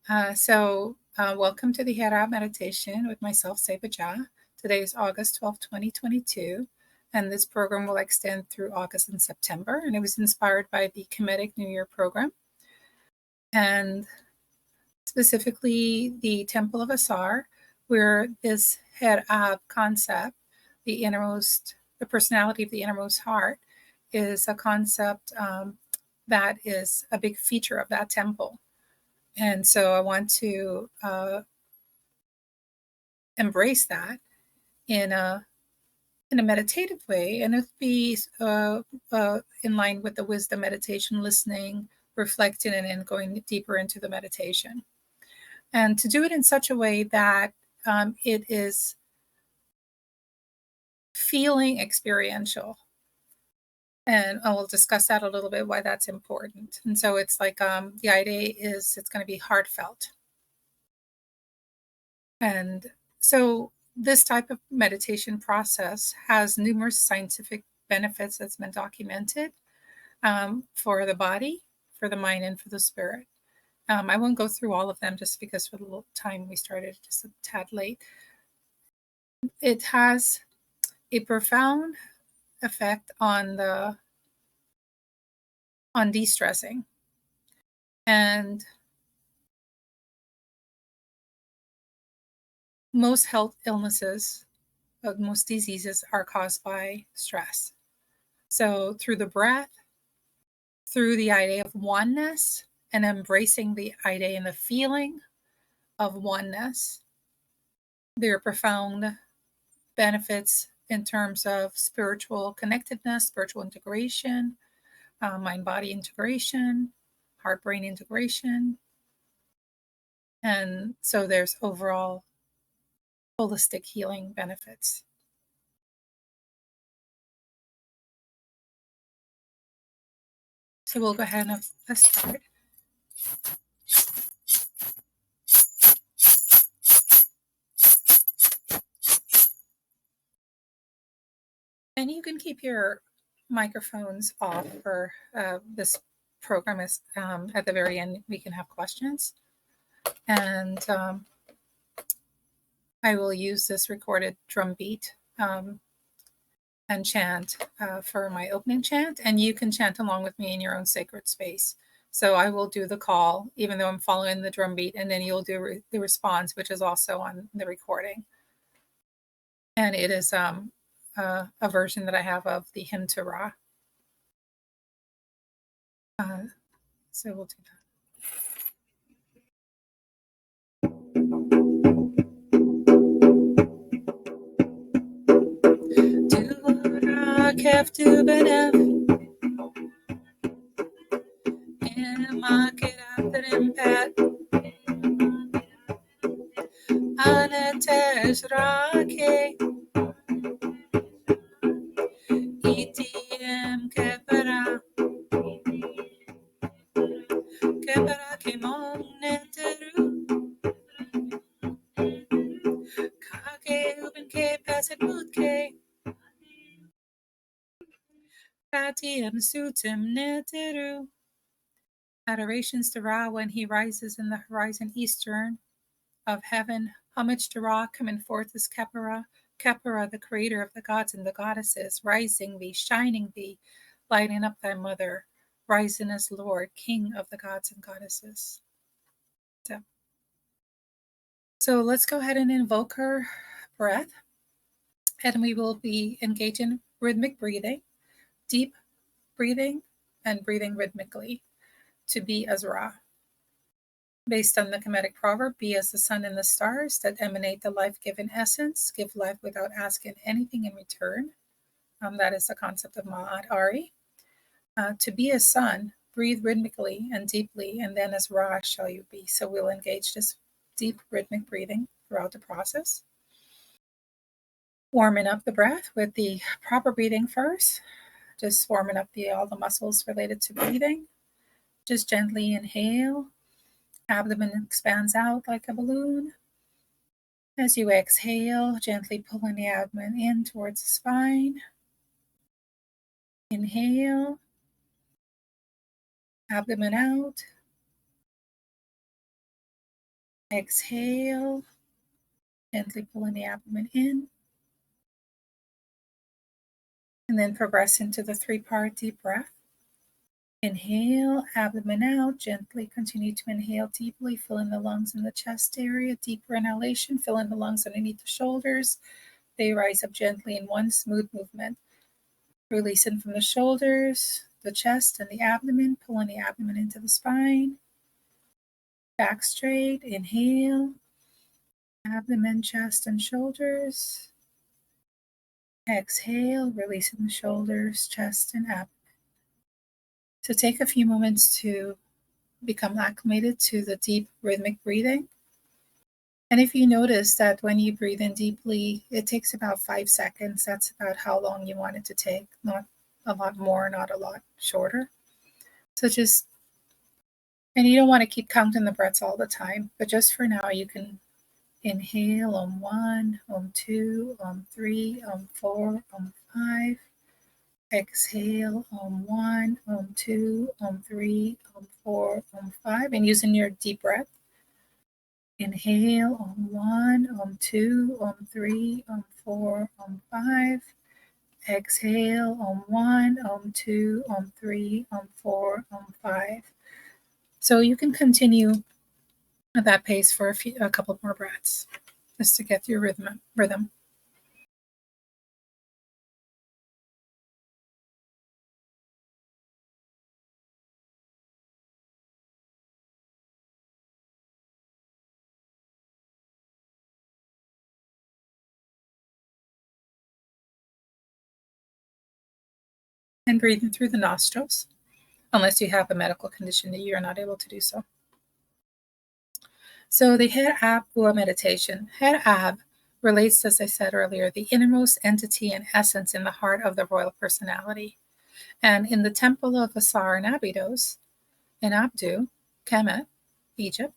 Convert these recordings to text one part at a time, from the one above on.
Welcome to the Per Aah meditation with myself, Seba Dja. Today is August 12th, 2022, and this program will extend through August and September, and it was inspired by the Kemetic New Year program, and specifically the Temple of Asar, where this Per Aah concept, the innermost, the personality of the innermost heart, is a concept that is a big feature of that temple. And so I want to embrace that in a meditative way, and it'll be in line with the wisdom meditation, listening, reflecting, and then going deeper into the meditation. And to do it in such a way that it is feeling experiential. And I will discuss that a little bit, why that's important. And so it's like the idea is it's going to be heartfelt. And so this type of meditation process has numerous scientific benefits that's been documented for the body, for the mind, and for the spirit. I won't go through all of them just because for the little time we started just a tad late. It has a profound effect on de-stressing. And most health illnesses, most diseases are caused by stress. So through the breath, through the idea of oneness, and embracing the idea and the feeling of oneness, there are profound benefits in terms of spiritual connectedness, spiritual integration, mind-body integration, heart-brain integration. And so there's overall holistic healing benefits. So we'll go ahead and let's start. And you can keep your microphones off for this program. Is at the very end, we can have questions. And I will use this recorded drum beat and chant for my opening chant. And you can chant along with me in your own sacred space. So I will do the call, even though I'm following the drum beat, and then you'll do the response, which is also on the recording. And it is a version that I have of the hymn to Ra. So we'll do that. Kef tu benef Makiraprim pat Anatesh Rake ETM Kepara Kemon Neteru Kake Uben Ke Paset Mutke Patiam Sutim Neteru. Adorations to Ra when he rises in the horizon eastern of heaven. Homage to Ra, coming forth as Khepera, Khepera, the creator of the gods and the goddesses, rising thee, shining thee, lighting up thy mother, rising as Lord, King of the gods and goddesses. So let's go ahead and invoke her breath, and we will be engaging rhythmic breathing, deep breathing, and breathing rhythmically to be as Ra. Based on the Kemetic proverb, be as the sun and the stars that emanate the life-giving essence, give life without asking anything in return. That is the concept of Ma'at Ari. To be a sun, breathe rhythmically and deeply, and then as Ra shall you be. So we'll engage this deep rhythmic breathing throughout the process. Warming up the breath with the proper breathing first. Just warming up all the muscles related to breathing. Just gently inhale. Abdomen expands out like a balloon. As you exhale, gently pulling the abdomen in towards the spine. Inhale. Abdomen out. Exhale, gently pulling the abdomen in. And then progress into the 3-part deep breath. Inhale, abdomen out, gently continue to inhale deeply, filling the lungs and the chest area. Deeper inhalation, filling the lungs underneath the shoulders. They rise up gently in one smooth movement. Releasing from the shoulders, the chest, and the abdomen, pulling the abdomen into the spine. Back straight, inhale, abdomen, chest, and shoulders. Exhale, releasing the shoulders, chest, and abdomen. So take a few moments to become acclimated to the deep rhythmic breathing. And if you notice that when you breathe in deeply, it takes about 5 seconds. That's about how long you want it to take, not a lot more, not a lot shorter. So and you don't want to keep counting the breaths all the time, but just for now, you can inhale on 1, on 2, on 3, on 4, on 5. Exhale on 1, on 2, on 3, on 4, on 5. And using your deep breath. Inhale on 1, on 2, on 3, on 4, on 5. Exhale on 1, on 2, on 3, on 4, on 5. So you can continue at that pace for a couple more breaths, just to get your rhythm. And breathing through the nostrils, unless you have a medical condition that you're not able to do so. So the Her Aah meditation. Her Aah relates, as I said earlier, the innermost entity and essence in the heart of the royal personality. And in the Temple of Asar in Abydos, in Abdu, Kemet, Egypt,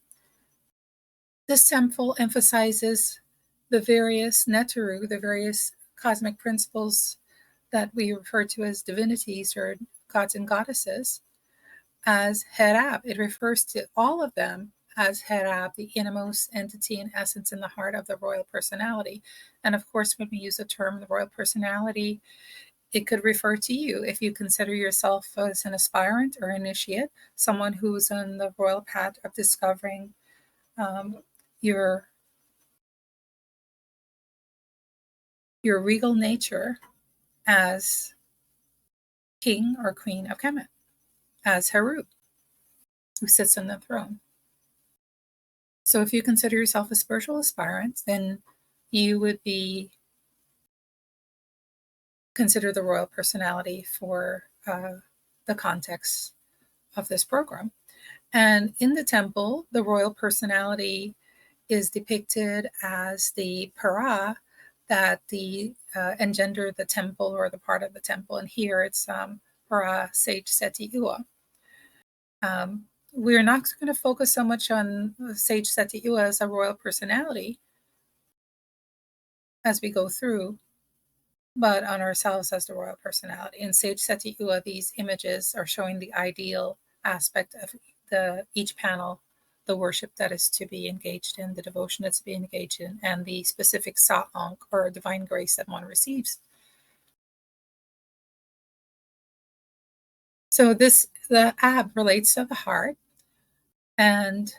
this temple emphasizes the various Neteru, the various cosmic principles that we refer to as divinities or gods and goddesses, as Her Aah. It refers to all of them as Her Aah, the innermost entity and essence in the heart of the royal personality. And of course, when we use the term the royal personality, it could refer to you if you consider yourself as an aspirant or initiate, someone who's on the royal path of discovering your regal nature as king or queen of Kemet, as Heru, who sits on the throne. So if you consider yourself a spiritual aspirant, then you would be considered the royal personality for the context of this program. And in the temple, the royal personality is depicted as the Per Aah that engendered the temple or the part of the temple. And here it's Per Aah Sage Seti Ua. We're not going to focus so much on Sage Seti Ua as a royal personality as we go through, but on ourselves as the royal personality. In Sage Seti Ua, these images are showing the ideal aspect of each panel, the worship that is to be engaged in, the devotion that's to be engaged in, and the specific sa'ank or divine grace that one receives. So the ab relates to the heart, and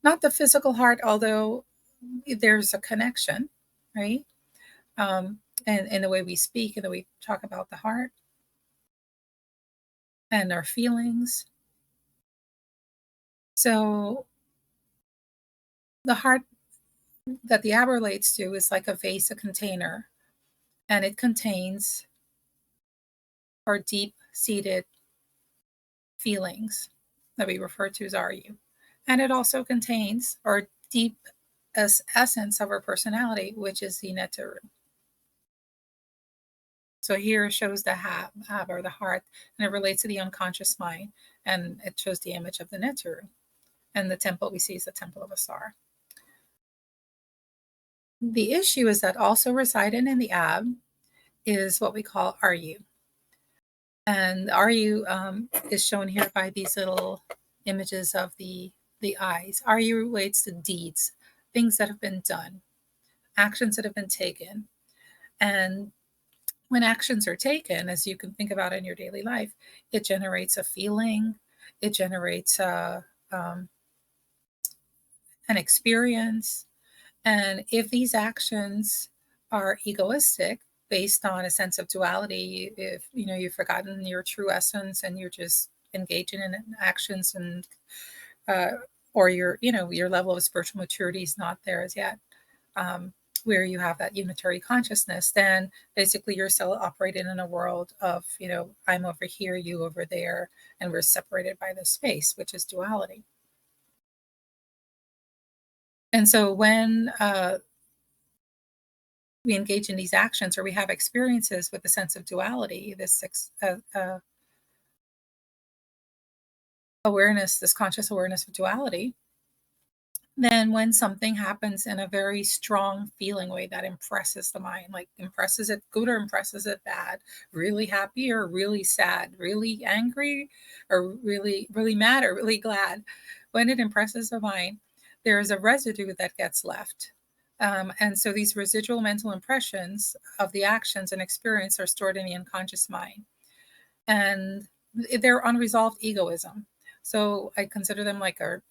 not the physical heart, although there's a connection, right? And in the way we speak and the way we talk about the heart and our feelings. So the heart that the ab relates to is like a vase, a container, and it contains our deep-seated feelings that we refer to as RU. And it also contains our deep essence of our personality, which is the Neteru. So here it shows the hab or the heart, and it relates to the unconscious mind, and it shows the image of the Neteru. And the temple we see is the Temple of Asar. The issue is that also residing in the ab is what we call RU. And RU is shown here by these little images of the eyes. RU relates to deeds, things that have been done, actions that have been taken. And when actions are taken, as you can think about in your daily life, it generates a feeling, it generates an experience. And if these actions are egoistic, based on a sense of duality, if you've forgotten your true essence and you're just engaging in actions, and uh, or your level of spiritual maturity is not there as yet, where you have that unitary consciousness, then basically you're still operating in a world of, I'm over here, you over there, and we're separated by this space, which is duality. And so when we engage in these actions, or we have experiences with the sense of duality, this awareness, this conscious awareness of duality, then when something happens in a very strong feeling way that impresses the mind, like impresses it good or impresses it bad, really happy or really sad, really angry or really, really mad or really glad, when it impresses the mind, there is a residue that gets left. And so these residual mental impressions of the actions and experience are stored in the unconscious mind. And they're unresolved egoism. So I consider them like our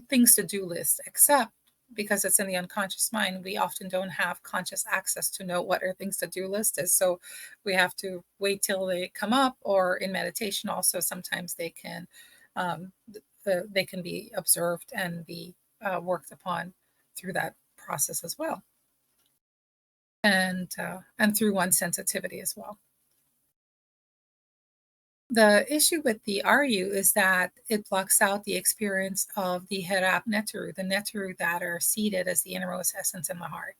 things to do list, except because it's in the unconscious mind, we often don't have conscious access to know what our things to do list is. So we have to wait till they come up, or in meditation also sometimes they can be observed and be worked upon through that process as well, and through one's sensitivity as well. The issue with the RU is that it blocks out the experience of the Neteru, the Neteru that are seated as the innermost essence in the heart.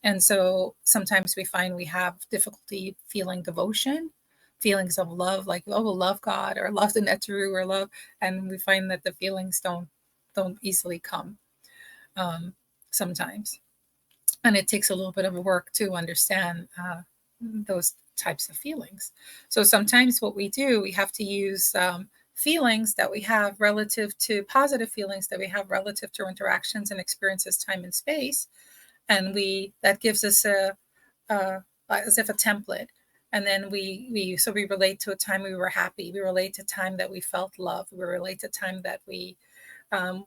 And so sometimes we find we have difficulty feeling devotion, feelings of love, like, oh, we'll love God or love the Neteru or love, and we find that the feelings don't easily come sometimes. And it takes a little bit of work to understand those types of feelings. So sometimes what we do, we have to use feelings that we have relative to positive feelings that we have relative to interactions and experiences, time and space, and that gives us as if a template. And then we relate to a time we were happy, we relate to time that we felt love, we relate to time that we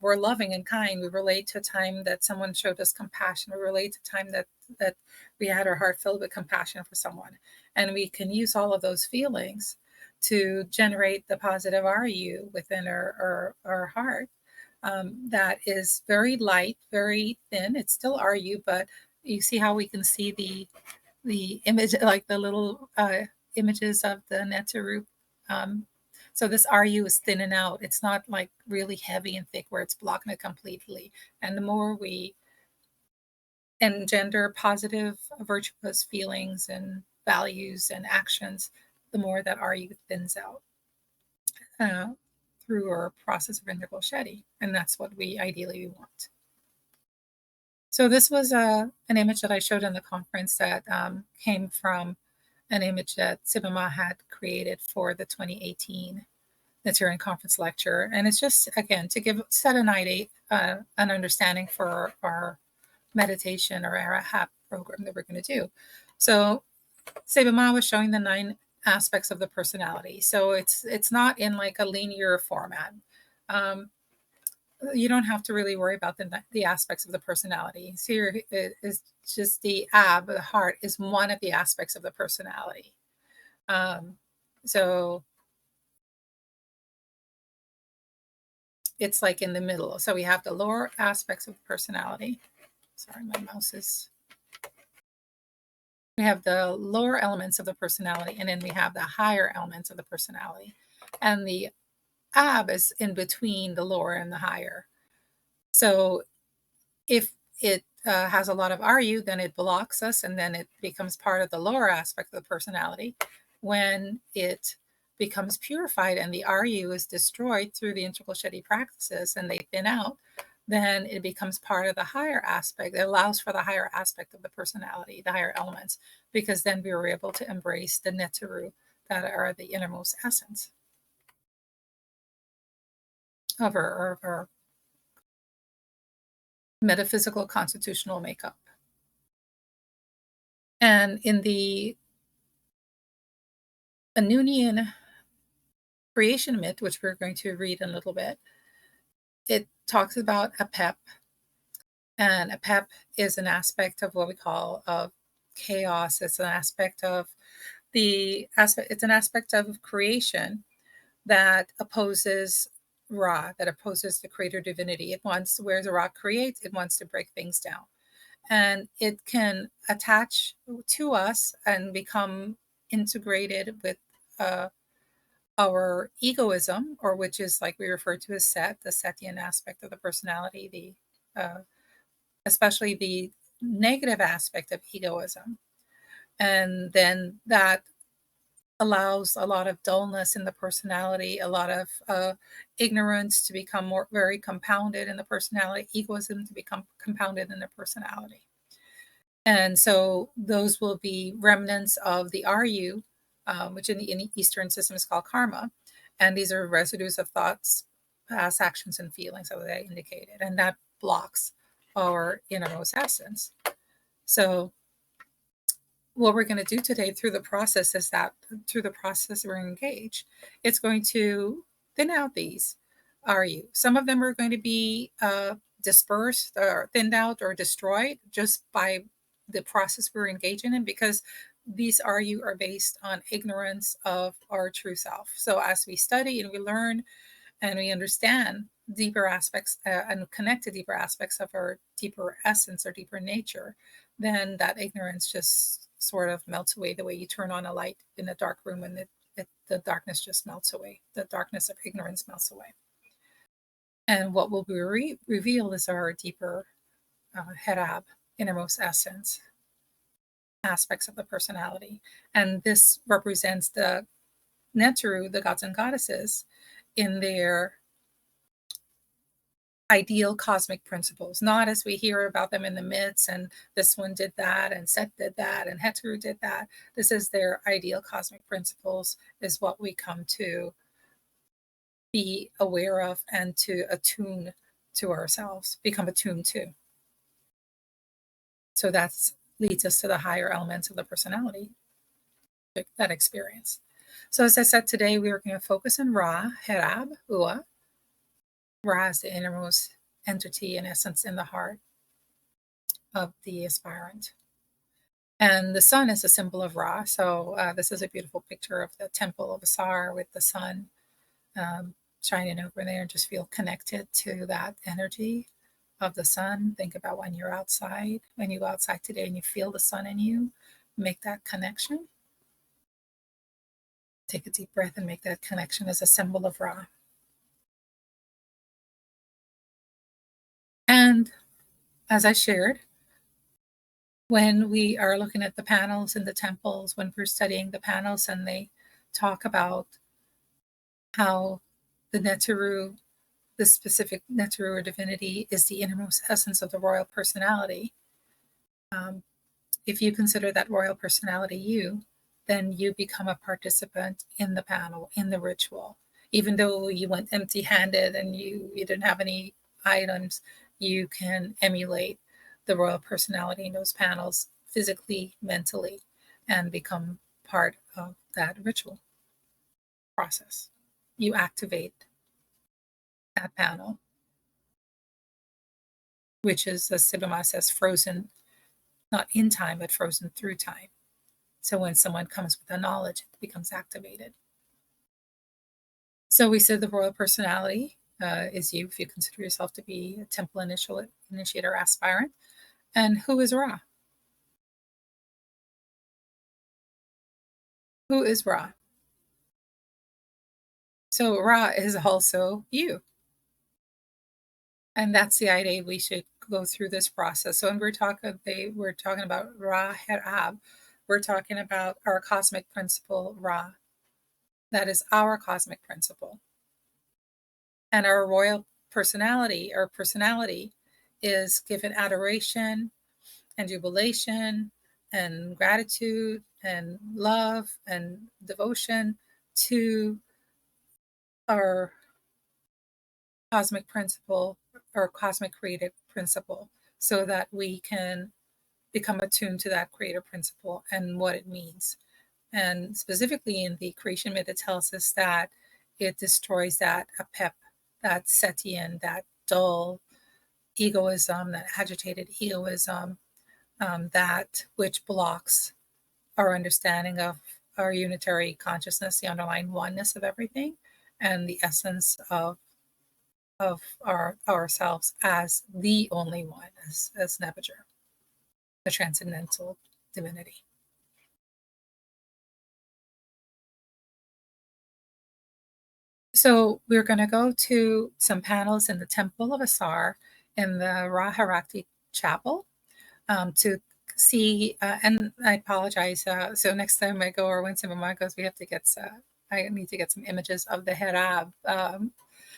were loving and kind, we relate to a time that someone showed us compassion, we relate to time that we had our heart filled with compassion for someone. And we can use all of those feelings to generate the positive RU within our heart. That is very light, very thin. It's still RU, but you see how we can see the image, like the little images of the Neteru. So this RU is thinning out. It's not like really heavy and thick where it's blocking it completely. And the more we engender positive, virtuous feelings and values and actions, the more that RU thins out through our process of integral shedding. And that's what we ideally want. So this was an image that I showed in the conference that came from an image that Seba Dja had created for the 2018 Neteru Conference lecture. And it's just, again, to set an understanding for our meditation or our HAP program that we're going to do. So Seba Dja was showing the 9 aspects of the personality. So it's not in like a linear format. You don't have to really worry about the aspects of the personality. So here is just the the heart, is one of the aspects of the personality. So it's like in the middle. So we have the lower aspects of personality. Sorry, my mouse is. We have the lower elements of the personality, and then we have the higher elements of the personality. And the Ab is in between the lower and the higher. So if it has a lot of RU, then it blocks us, and then it becomes part of the lower aspect of the personality. When it becomes purified and the RU is destroyed through the integral shedding practices and they thin out, then it becomes part of the higher aspect. It allows for the higher aspect of the personality, the higher elements, because then we were able to embrace the Neteru that are the innermost essence of our metaphysical constitutional makeup. And in the Anunnian creation myth, which we're going to read in a little bit, it talks about a pep. And a pep is an aspect of what we call of chaos. It's an aspect of it's an aspect of creation that opposes Ra, that opposes the creator divinity. It wants, whereas Ra creates, it wants to break things down. And it can attach to us and become integrated with our egoism, or which is like we refer to as Set, the Setian aspect of the personality, especially the negative aspect of egoism. And then that allows a lot of dullness in the personality, a lot of ignorance to become very compounded in the personality, egoism to become compounded in the personality. And so those will be remnants of the RU, which in the Eastern system is called karma. And these are residues of thoughts, past actions, and feelings, as I indicated. And that blocks our innermost essence. So what we're going to do today through the process is that through the process we're engaged, it's going to thin out these RU. Some of them are going to be dispersed or thinned out or destroyed just by the process we're engaging in, because these RU are based on ignorance of our true self. So as we study and we learn and we understand deeper aspects and connect to deeper aspects of our deeper essence or deeper nature, then that ignorance just sort of melts away, the way you turn on a light in a dark room and the darkness just melts away. The darkness of ignorance melts away. And what will be revealed is our deeper Herab, innermost essence, aspects of the personality. And this represents the Neteru, the gods and goddesses, in their ideal cosmic principles, not as we hear about them in the myths, and this one did that, and Set did that, and Neteru did that. This is their ideal cosmic principles, is what we come to be aware of and to attune to ourselves, become attuned to. So that leads us to the higher elements of the personality, that experience. So as I said, today we are going to focus on Ra, Herab, Ua. Ra is the innermost entity and essence in the heart of the aspirant. And the sun is a symbol of Ra. So this is a beautiful picture of the Temple of Asar with the sun shining over there, and just feel connected to that energy of the sun. Think about when you're outside, when you go outside today and you feel the sun in you, make that connection. Take a deep breath and make that connection as a symbol of Ra. And as I shared, when we are looking at the panels in the temples, when we're studying the panels and they talk about how the Neteru, the specific Neteru or divinity, is the innermost essence of the royal personality. If you consider that royal personality you, then you become a participant in the panel, in the ritual. Even though you went empty-handed and you didn't have any items, you can emulate the royal personality in those panels physically, mentally, and become part of that ritual process. You activate that panel, which is, as Seba Dja says, frozen, not in time, but frozen through time. So when someone comes with a knowledge, it becomes activated. So we said the royal personality is you, if you consider yourself to be a temple initiator aspirant. And who is Ra? Who is Ra? So Ra is also you. And that's the idea we should go through this process. So when we're talking about Ra Herab, we're talking about our cosmic principle, Ra. That is our cosmic principle. And our royal personality, is given adoration and jubilation and gratitude and love and devotion to our cosmic principle, or cosmic creative principle, so that we can become attuned to that creative principle and what it means. And specifically in the creation myth, it tells us that it destroys that apep, that setian, that dull egoism, that agitated egoism, that which blocks our understanding of our unitary consciousness, the underlying oneness of everything, and the essence of ourselves as the only one, as Nebuchadnezzar, the transcendental divinity. So we're going to go to some panels in the Temple of Asar in the Ra-Harakti Chapel to see, and I apologize. So next time I go, or when Simama goes, we have to get, I need to get some images of the Herab.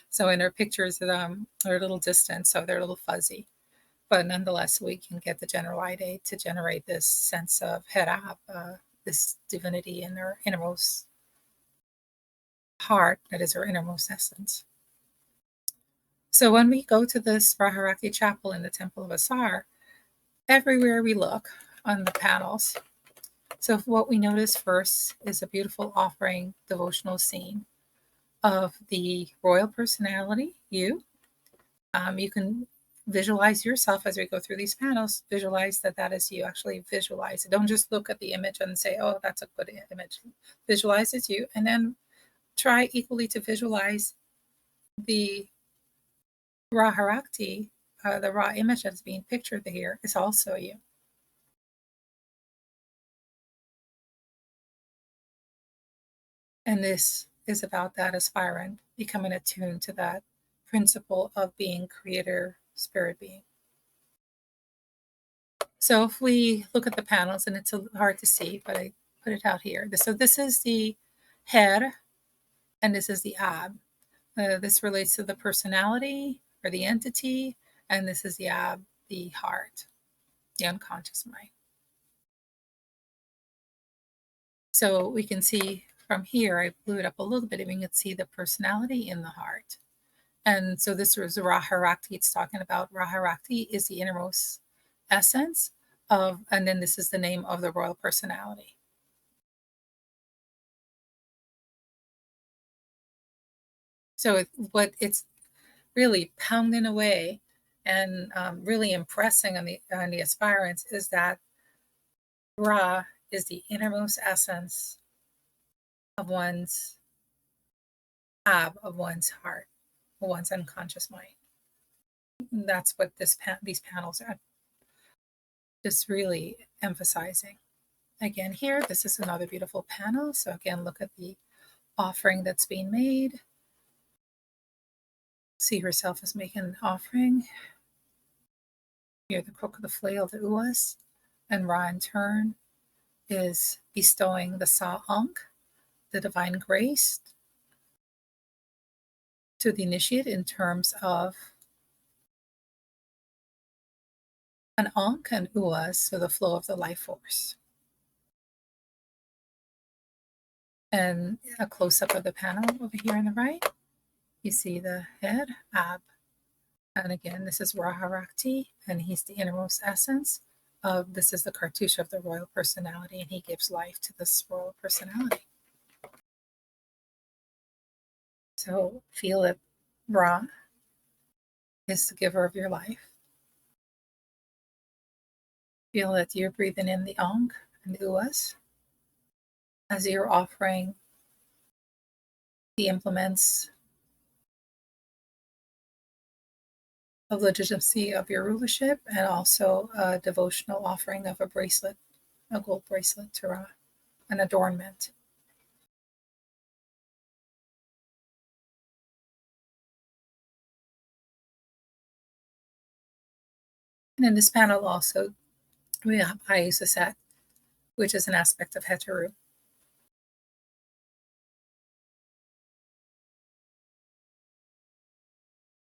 So in our pictures, are a little distant, so they're a little fuzzy. But nonetheless, we can get the general idea to generate this sense of Herab, this divinity in our innermost heart, that is our innermost essence. So when we go to this Ra-Harakti Chapel in the Temple of Asar, everywhere we look on the panels, so what we notice first is a beautiful offering devotional scene of the royal personality, you. You can visualize yourself as we go through these panels. Visualize that that is you. Actually visualize it. Don't just look at the image and say, oh, that's a good image. Visualize it's you. And then try equally to visualize the Ra-Harakti, the raw image that's being pictured here is also you. And this is about that aspirant becoming attuned to that principle of being creator, spirit being. So if we look at the panels, and it's hard to see, but I put it out here. So this is the head, and this is the ab. This relates to the personality or the entity, and this is the ab, the heart, the unconscious mind. So we can see from here, I blew it up a little bit, and we can see the personality in the heart. And so this was Ra-Harakti. It's talking about Ra-Harakti is the innermost essence of, and then this is the name of the royal personality. So what it's really pounding away and really impressing on the aspirants is that Ra is the innermost essence of one's of one's heart, of one's unconscious mind. And that's what these panels are just really emphasizing. Again, here, this is another beautiful panel. So again, look at the offering that's being made. See herself as making an offering. Here, the crook of the flail, the uas, and Ra in turn is bestowing the Sa'ankh, the divine grace, to the initiate in terms of an Ankh and uas, so the flow of the life force. And a close-up of the panel over here on the right, you see the head, Ab. And again, this is Ra-Harakti, and he's the innermost essence of, this is the cartouche of the royal personality, and he gives life to this royal personality. So feel that Ra is the giver of your life. Feel that you're breathing in the Ankh and Uas as you're offering the implements of legitimacy of your rulership, and also a devotional offering of a bracelet, a gold bracelet to Ra, an adornment. And in this panel also, we have Set, which is an aspect of Neteru.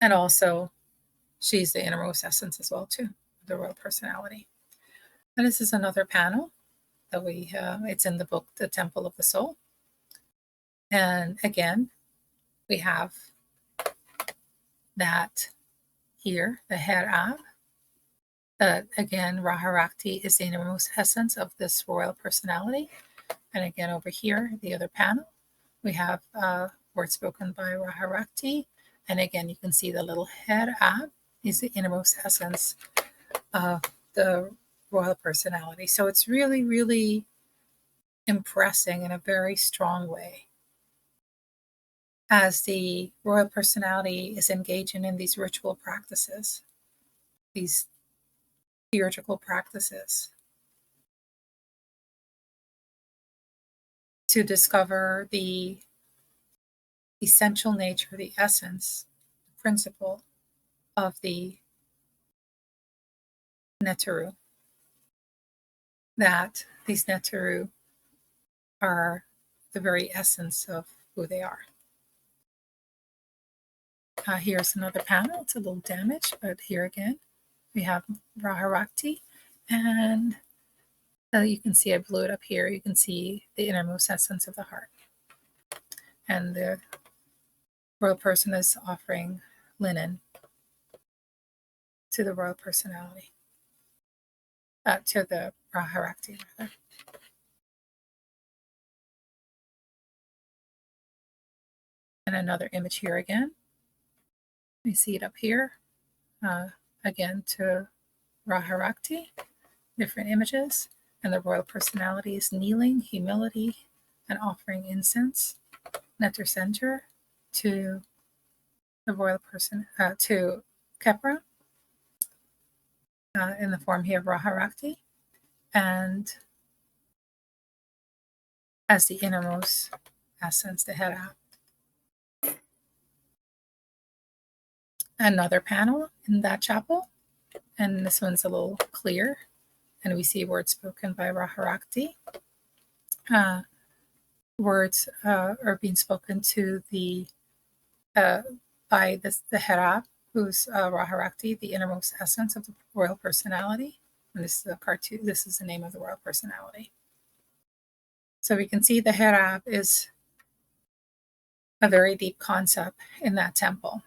And also, she's the innermost essence as well, too, the royal personality. And this is another panel that we, it's in the book, The Temple of the Soul. And again, we have that here, the Per Aah. Again, Raharakti is the innermost essence of this royal personality. And again, over here, the other panel, we have words spoken by Raharakti. And again, you can see the little Per Aah is the innermost essence of the royal personality. So it's really, really impressing in a very strong way as the royal personality is engaging in these ritual practices, these theurgical practices, to discover the essential nature, the essence, the principle of the Neteru. That these Neteru are the very essence of who they are. Here's another panel. It's a little damaged, but here again, we have Raharakti. And you can see I blew it up here. You can see the innermost essence of the heart. And the royal person is offering linen to the royal personality, to the Raharakti, rather. And another image here again. We see it up here. Again, to Raharakti, different images. And the royal personality is kneeling, humility, and offering incense, nectar center, to the royal person, to Khepra, in the form here of Raharakti, and as the innermost essence, the Per Aah. Another panel in that chapel, and this one's a little clear, and we see words spoken by Raharakti. Words are being spoken to the by the Per Aah, who's Raharakti, the innermost essence of the royal personality. And this is a cartoon. This is the name of the royal personality. So we can see the Per Aah is a very deep concept in that temple.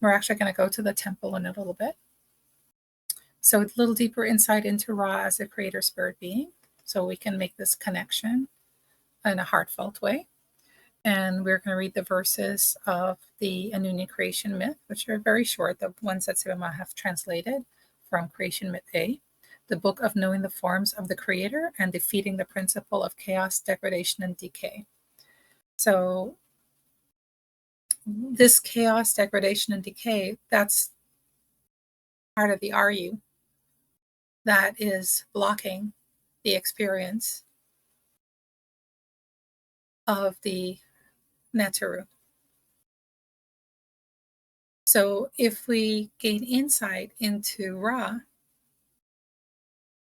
We're actually going to go to the temple in a little bit. So a little deeper insight into Ra as a creator spirit being, so we can make this connection in a heartfelt way. And we're going to read the verses of the Anunna creation myth, which are very short, the ones that Seba Dja have translated from Creation Myth A, the book of knowing the forms of the creator and defeating the principle of chaos, degradation, and decay. So this chaos, degradation, and decay, that's part of the RU that is blocking the experience of the Neteru. So if we gain insight into Ra,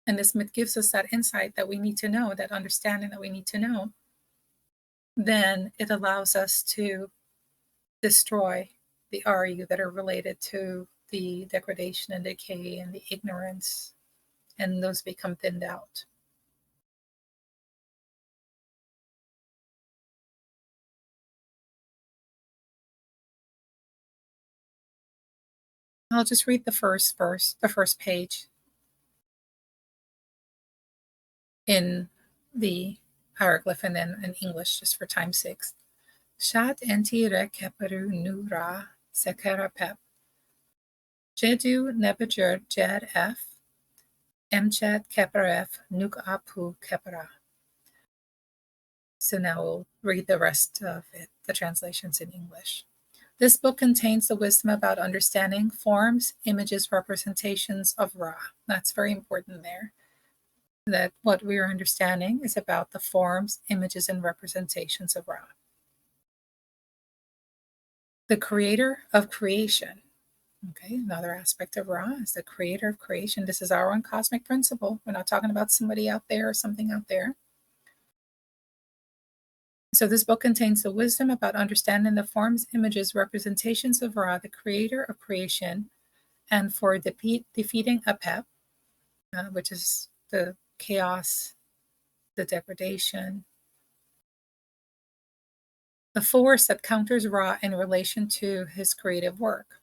and this myth gives us that insight that we need to know, that understanding that we need to know, then it allows us to destroy the RU that are related to the degradation and decay and the ignorance, and those become thinned out. I'll just read the first verse, the first page in the hieroglyph and then in English, just for time's sake. Shat enti re keperu nu ra sekera pep. Jedu nebejer jed f. Emchet keperef nuk apu kepera. So now we'll read the rest of it, the translations in English. This book contains the wisdom about understanding forms, images, representations of Ra. That's very important there. That what we are understanding is about the forms, images, and representations of Ra. The creator of creation. Okay, another aspect of Ra is the creator of creation. This is our own cosmic principle. We're not talking about somebody out there or something out there. So this book contains the wisdom about understanding the forms, images, representations of Ra, the creator of creation, and for defeating Apep, which is the chaos, the degradation, the force that counters Ra in relation to his creative work.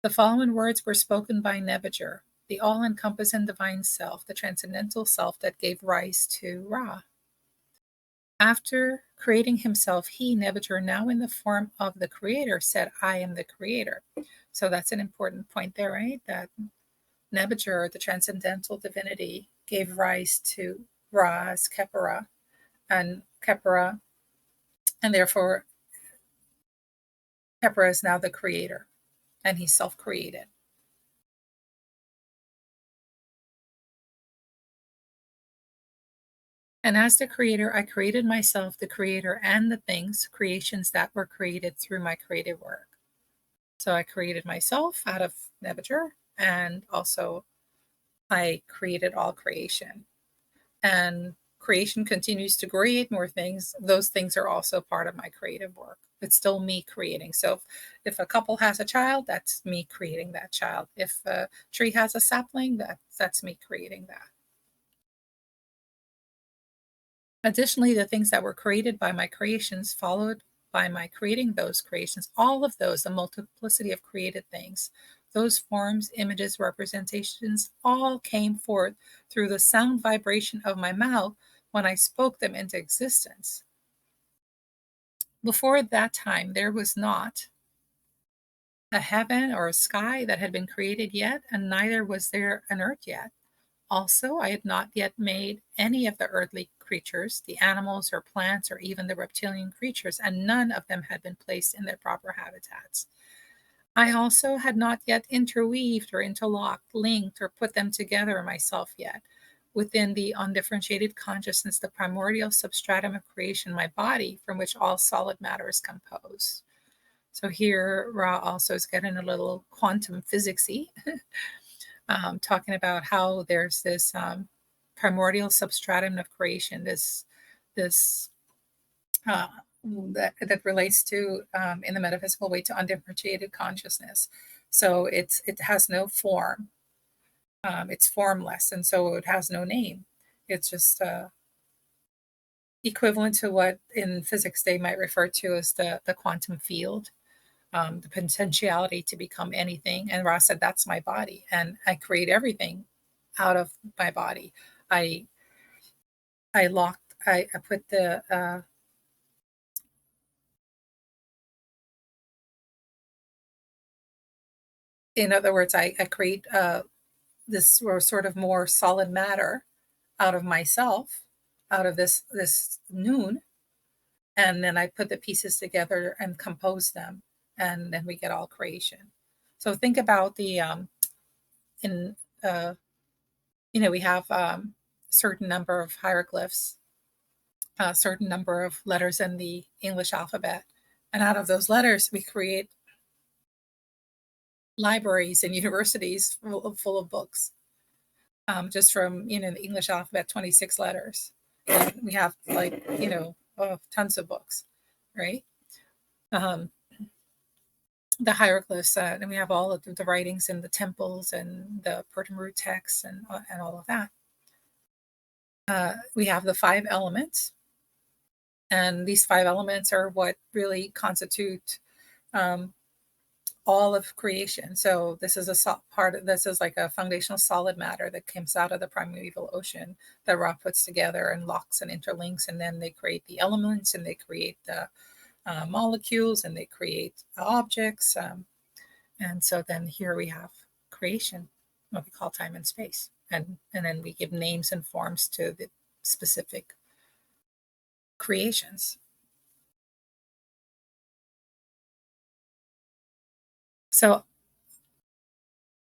The following words were spoken by Nebuchadnezzar, the all-encompassing divine self, the transcendental self that gave rise to Ra. After creating himself, he, Nebuchadnezzar, now in the form of the creator, said, I am the creator. So that's an important point there, right? That Nebuchadnezzar, the transcendental divinity, gave rise to Ra as Khepera, and Khepera, and therefore Khepera is now the creator, and he's self-created. And as the creator, I created myself, the creator, and the things, creations that were created through my creative work. So I created myself out of Nebuchadnezzar, and also I created all creation. And creation continues to create more things. Those things are also part of my creative work. It's still me creating. So if a couple has a child, that's me creating that child. If a tree has a sapling, that's me creating that. Additionally, the things that were created by my creations followed by my creating those creations, all of those, the multiplicity of created things, those forms, images, representations, all came forth through the sound vibration of my mouth when I spoke them into existence. Before that time, there was not a heaven or a sky that had been created yet, and neither was there an earth yet. Also, I had not yet made any of the earthly creatures, the animals or plants, or even the reptilian creatures, and none of them had been placed in their proper habitats. I also had not yet interweaved or interlocked, linked, or put them together myself yet within the undifferentiated consciousness, the primordial substratum of creation, my body, from which all solid matter is composed. So here, Ra also is getting a little quantum physicsy. Talking about how there's this primordial substratum of creation, this that relates to in the metaphysical way to undifferentiated consciousness. So it has no form, it's formless, and so it has no name. It's just equivalent to what in physics they might refer to as the quantum field. The potentiality to become anything. And Ra said, that's my body. And I create everything out of my body. I put the, in other words, I create this sort of more solid matter out of myself, out of this noon. And then I put the pieces together and compose them. And then we get all creation. So think about the, we have certain number of hieroglyphs, a certain number of letters in the English alphabet. And out of those letters, we create libraries and universities full of books, just from, the English alphabet, 26 letters. And we have tons of books, right? The hieroglyphs, and we have all of the writings in the temples and the Persian texts and all of that. We have the 5 elements, and these 5 elements are what really constitute all of creation. So this is this is like a foundational solid matter that comes out of the primeval ocean that Ra puts together and locks and interlinks, and then they create the elements, and they create the molecules, and they create objects. And so then here we have creation, what we call time and space. And then we give names and forms to the specific creations. So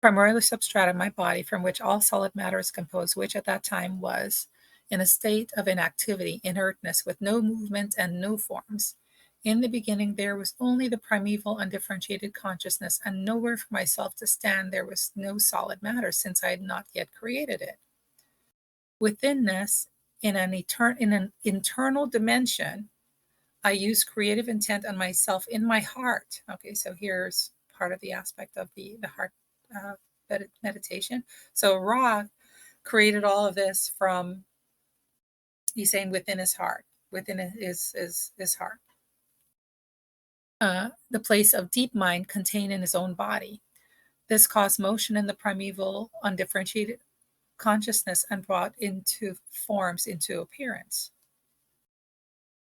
primordial substratum, my body, from which all solid matter is composed, which at that time was in a state of inactivity, inertness, with no movement and no forms. In the beginning, there was only the primeval undifferentiated consciousness, and nowhere for myself to stand. There was no solid matter, since I had not yet created it. Within this, in an internal dimension, I use creative intent on myself in my heart. Okay, so here's part of the aspect of the heart meditation. So Ra created all of this from, he's saying, within his heart, within his heart. The place of deep mind contained in his own body. This caused motion in the primeval undifferentiated consciousness and brought into forms into appearance.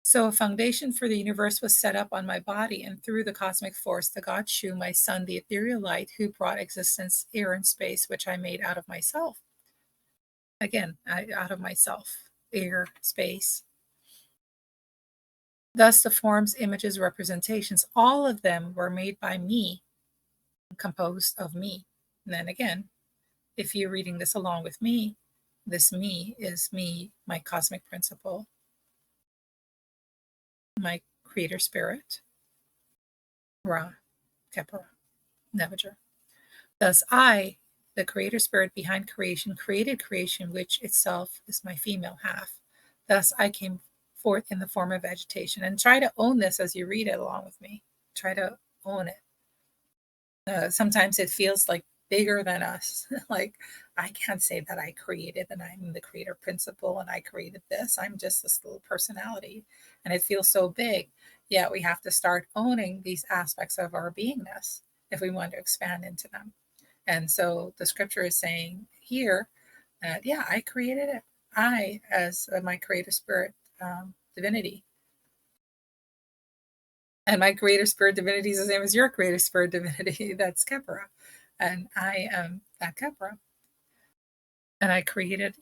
So a foundation for the universe was set up on my body, and through the cosmic force, the God Shu, my son, the ethereal light, who brought existence, air, and space, which I made out of myself. Again, out of myself, air, space. Thus, the forms, images, representations, all of them were made by me, composed of me. And then again, if you're reading this along with me, this me is me, my cosmic principle, my creator spirit, Ra, Khepera, Nebuchadnezzar. Thus I, the creator spirit behind creation, created creation, which itself is my female half. Thus I came forth in the form of vegetation. And try to own this as you read it along with me. Try to own it. Sometimes it feels like bigger than us. Like, I can't say that I created and I'm the creator principle and I created this. I'm just this little personality. And it feels so big. Yet we have to start owning these aspects of our beingness if we want to expand into them. And so the scripture is saying here that, yeah, I created it. I, as my creator spirit divinity. And my creator spirit divinity is the same as your creator spirit divinity. That's Khepera. And I am that Khepera. And I created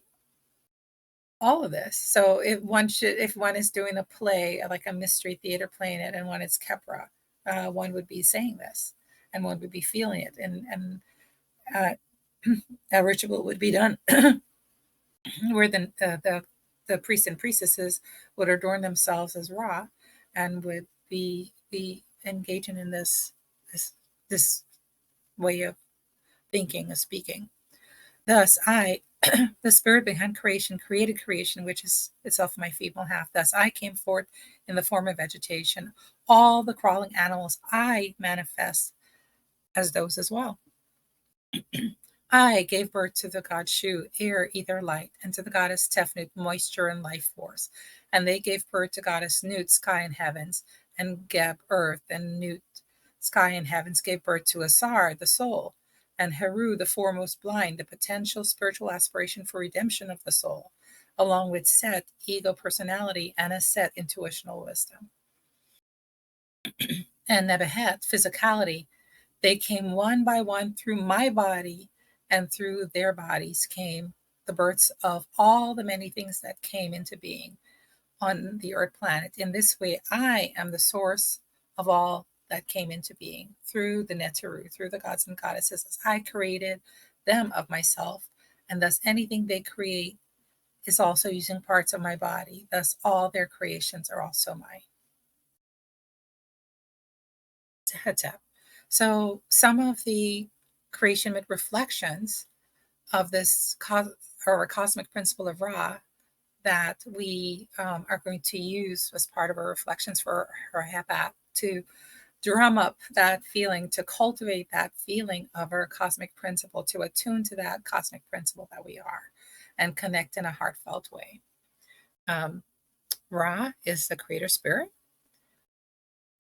all of this. So if one is doing a play, like a mystery theater playing it, and one is Khepera, one would be saying this, and one would be feeling it, and a ritual would be done where the priests and priestesses would adorn themselves as Ra, and would be engaging in this way of thinking, of speaking. Thus I, the spirit behind creation, created creation, which is itself my feeble half. Thus I came forth in the form of vegetation. All the crawling animals I manifest as those as well. I gave birth to the god Shu, air, ether, light, and to the goddess Tefnut, moisture and life force. And they gave birth to goddess Nut, sky and heavens, and Geb, earth, and Nut, sky and heavens, gave birth to Asar, the soul, and Heru, the foremost blind, the potential spiritual aspiration for redemption of the soul, along with Set, ego personality, and Aset, intuitional wisdom. And Nebuchadnezzar, physicality. They came one by one through my body, and through their bodies came the births of all the many things that came into being on the earth planet. In this way, I am the source of all that came into being through the Neteru, through the gods and goddesses, as I created them of myself. And thus anything they create is also using parts of my body. Thus all their creations are also mine. So some of the creation myth reflections of this cosmic principle of Ra that we are going to use as part of our reflections for our HeartFelt to drum up that feeling, to cultivate that feeling of our cosmic principle, to attune to that cosmic principle that we are, and connect in a heartfelt way. Ra is the creator spirit,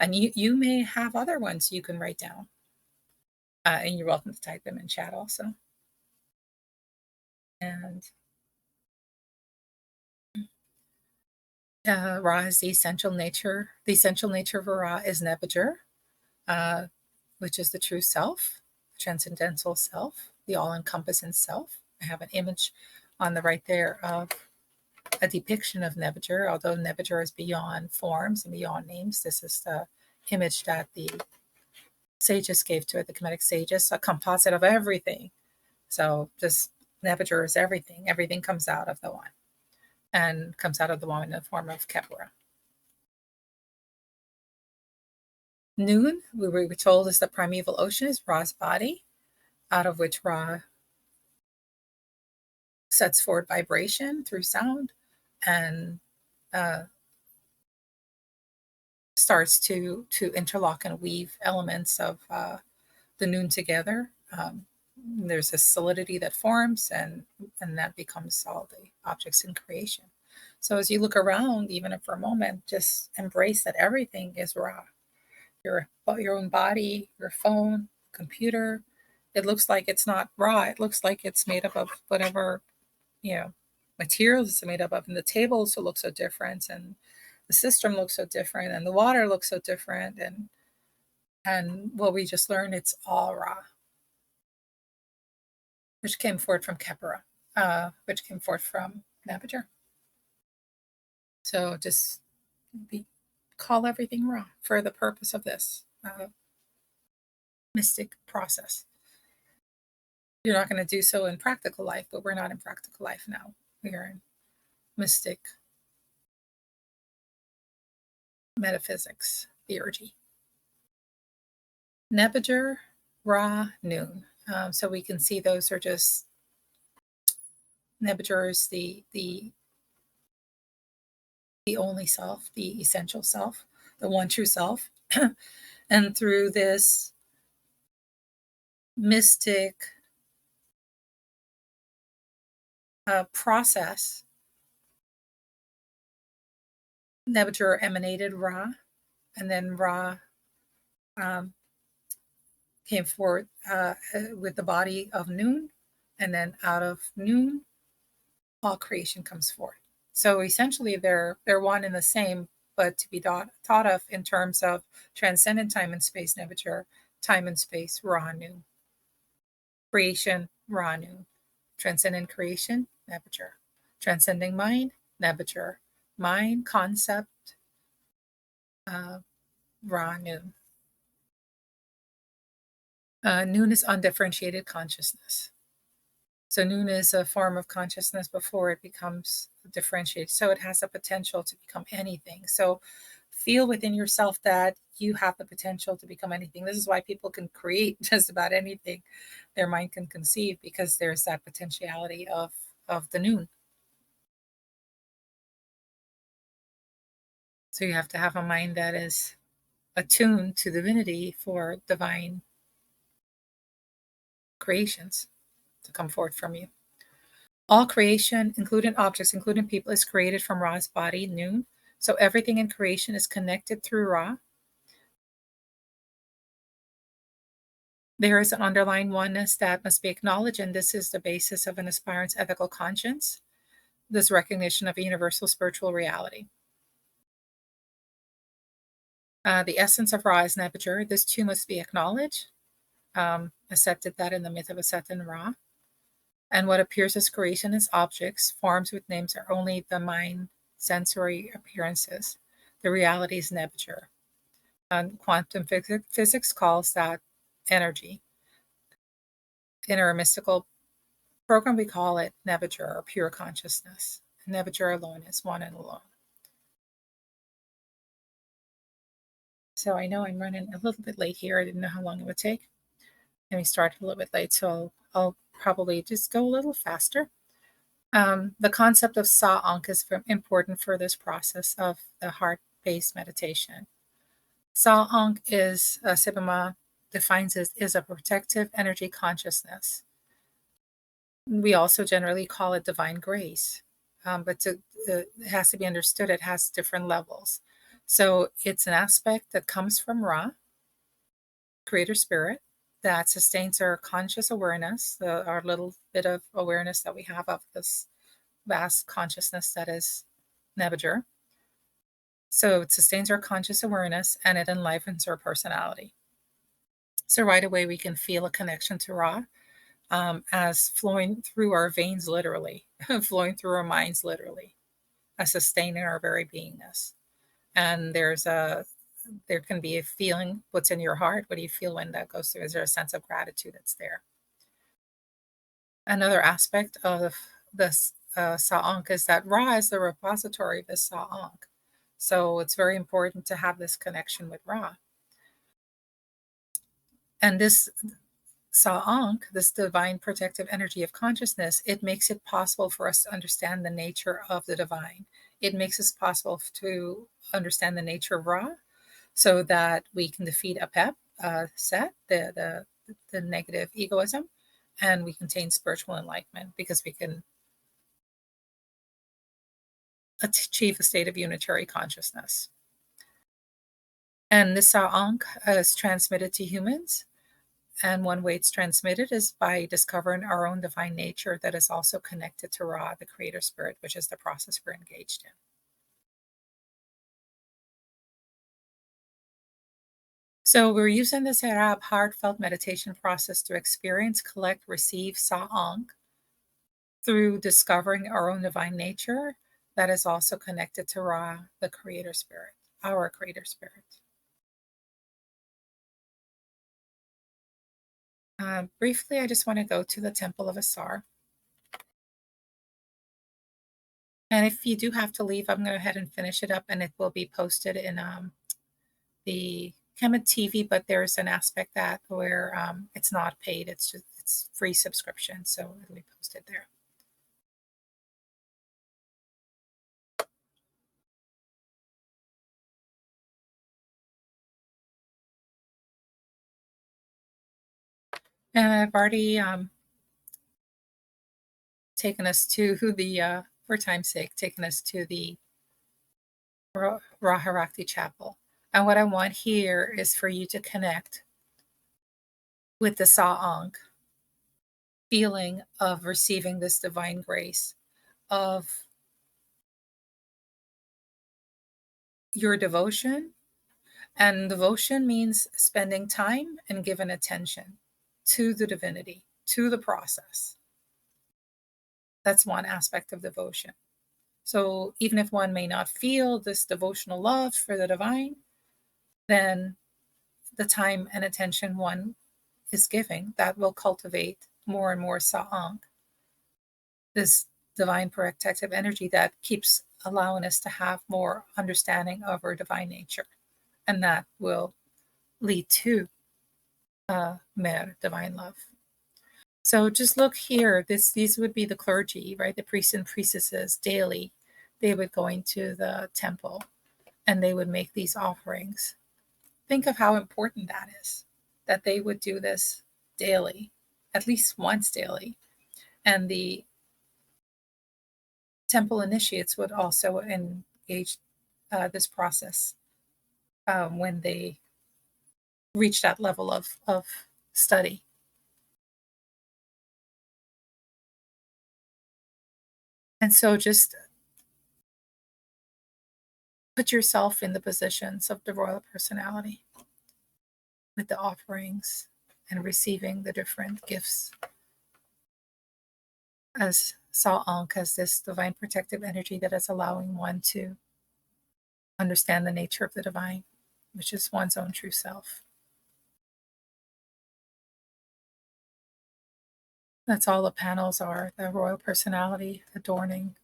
and you may have other ones you can write down, and you're welcome to type them in chat also. And Ra is the essential nature. The essential nature of Ra is Nebuchadnezzar, which is the true self, the transcendental self, the all-encompassing self. I have an image on the right there of a depiction of Nebuchadnezzar, although Nebuchadnezzar is beyond forms and beyond names. This is the image that the sages gave to it, the Kemetic sages, a composite of everything. So just Nebuchadnezzar is everything. Everything comes out of the one, and comes out of the woman in the form of Khepera. Noon, we were told, is the primeval ocean, is Ra's body, out of which Ra sets forward vibration through sound and starts to interlock and weave elements of the noon together. There's a solidity that forms, and that becomes all the objects in creation. So as you look around, even for a moment, just embrace that everything is Ra. Your own body, your phone, computer, it looks like it's not raw. It looks like it's made up of whatever, materials it's made up of. And the tables look so different, and the system looks so different, and the water looks so different. And what we just learned, it's all raw, which came forth from Kemetic, which came forth from Neteru. So just call everything raw for the purpose of this mystic process. You're not going to do so in practical life, but we're not in practical life now. We are in mystic metaphysics theurgy. Neteru, Ra, Noon. So we can see those are just Neteru is the only self, the essential self, the one true self. And through this mystic process, Neteru emanated Ra, and then Ra came forth with the body of Noon, and then out of Noon, all creation comes forth. So essentially, they're one and the same, but to be thought of in terms of transcendent time and space, Neteru, time and space, Ra, Noon, creation, Ra, Noon, transcendent creation, Neteru, transcending mind, Neteru, mind, concept, Ra, Noon. Noon is undifferentiated consciousness. So Noon is a form of consciousness before it becomes differentiated. So it has the potential to become anything. So feel within yourself that you have the potential to become anything. This is why people can create just about anything their mind can conceive, because there's that potentiality of the Noon. So you have to have a mind that is attuned to divinity for divine creations to come forth from you. All creation, including objects, including people, is created from Ra's body, Noon. So everything in creation is connected through Ra. There is an underlying oneness that must be acknowledged, and this is the basis of an aspirant's ethical conscience, this recognition of a universal spiritual reality. The essence of Ra is Neteru. This too must be acknowledged. Accepted that in the myth of Aset and Ra. And what appears as creation as objects, forms with names, are only the mind sensory appearances. The reality is Neteru. And quantum physics calls that energy. In our mystical program, we call it Neteru, or pure consciousness. Neteru alone is one and alone. So I know I'm running a little bit late here. I didn't know how long it would take. And we started a little bit late, so I'll probably just go a little faster. The concept of Sa'ankh is important for this process of the heart-based meditation. Sa'ankh is, Seba Dja defines it, is a protective energy consciousness. We also generally call it divine grace, but it has to be understood. It has different levels. So it's an aspect that comes from Ra, Creator Spirit, that sustains our conscious awareness, our little bit of awareness that we have of this vast consciousness that is Neteru. So it sustains our conscious awareness, and it enlivens our personality. So right away we can feel a connection to Ra as flowing through our veins, literally, flowing through our minds, literally, as sustaining our very beingness. And there can be a feeling. What's in your heart? What do you feel when that goes through? Is there a sense of gratitude that's there? Another aspect of this Sa'ankh is that Ra is the repository of this Sa'ankh. So it's very important to have this connection with Ra. And this Sa'ankh, this divine protective energy of consciousness, it makes it possible for us to understand the nature of the divine. It makes it possible to understand the nature of Ra, so that we can defeat Apep, Set, the negative egoism, and we can attain spiritual enlightenment, because we can achieve a state of unitary consciousness. And this Sa'ankh is transmitted to humans And one way it's transmitted is by discovering our own divine nature that is also connected to Ra, the creator spirit, which is the process we're engaged in. So we're using this Arab heartfelt meditation process to experience, collect, receive Sa'ang through discovering our own divine nature that is also connected to Ra, the creator spirit, our creator spirit. Briefly, I just want to go to the Temple of Asar. And if you do have to leave, I'm going to go ahead and finish it up, and it will be posted in the Kemetic TV, but there's an aspect that where it's not paid, it's free subscription, so it'll be posted there. And I've already taken us to the, for time's sake, taken us to the Raharakti Chapel. And what I want here is for you to connect with the Sa'ang feeling of receiving this divine grace, of your devotion. And devotion means spending time and giving attention to the divinity, to the process. That's one aspect of devotion. So even if one may not feel this devotional love for the divine, then the time and attention one is giving, that will cultivate more and more Sa'ang, this divine protective energy that keeps allowing us to have more understanding of our divine nature. And that will lead to Mer, divine love. So just look here. These would be the clergy, right? The priests and priestesses daily. They would go into the temple and they would make these offerings. Think of how important that is, that they would do this daily, at least once daily. And the temple initiates would also engage this process when they reach that level of study. And so just put yourself in the positions of the royal personality with the offerings and receiving the different gifts as Sa'ang, as this divine protective energy that is allowing one to understand the nature of the divine, which is one's own true self. That's all the panels are, the royal personality adorning.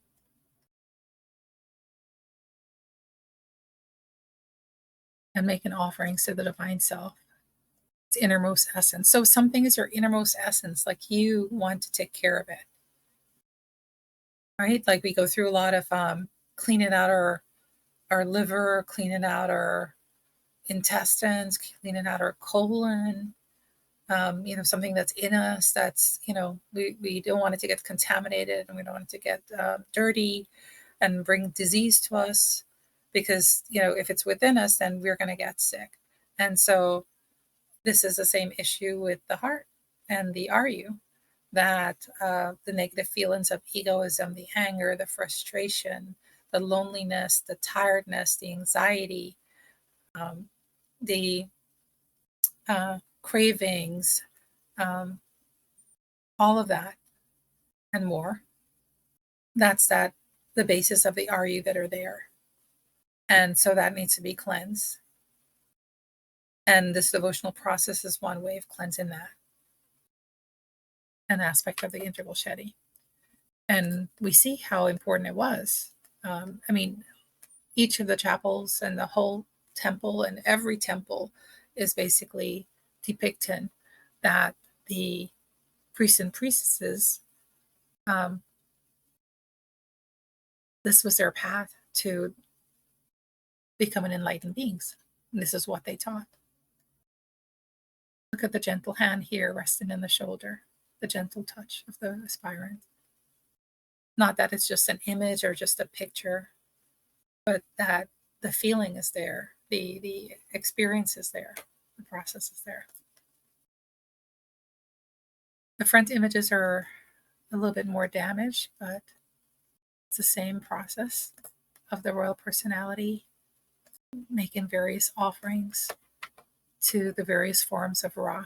And making offerings to the divine self. It's innermost essence. So something is your innermost essence, like you want to take care of it. Right? Like we go through a lot of cleaning out our liver, cleaning out our intestines, cleaning out our colon, something that's in us that's, we don't want it to get contaminated and we don't want it to get dirty and bring disease to us because, if it's within us, then we're going to get sick. And so this is the same issue with the heart and the RU, that the negative feelings of egoism, the anger, the frustration, the loneliness, the tiredness, the anxiety, the cravings, all of that and more. That's the basis of the RU that are there. And so that needs to be cleansed. And this devotional process is one way of cleansing that, an aspect of the integral shedding. And we see how important it was. Each of the chapels and the whole temple and every temple is basically depicting that the priests and priestesses, this was their path to becoming enlightened beings. And this is what they taught. Look at the gentle hand here resting in the shoulder, the gentle touch of the aspirant. Not that it's just an image or just a picture, but that the feeling is there, the experience is there, the process is there. The front images are a little bit more damaged, but it's the same process of the royal personality making various offerings to the various forms of Ra.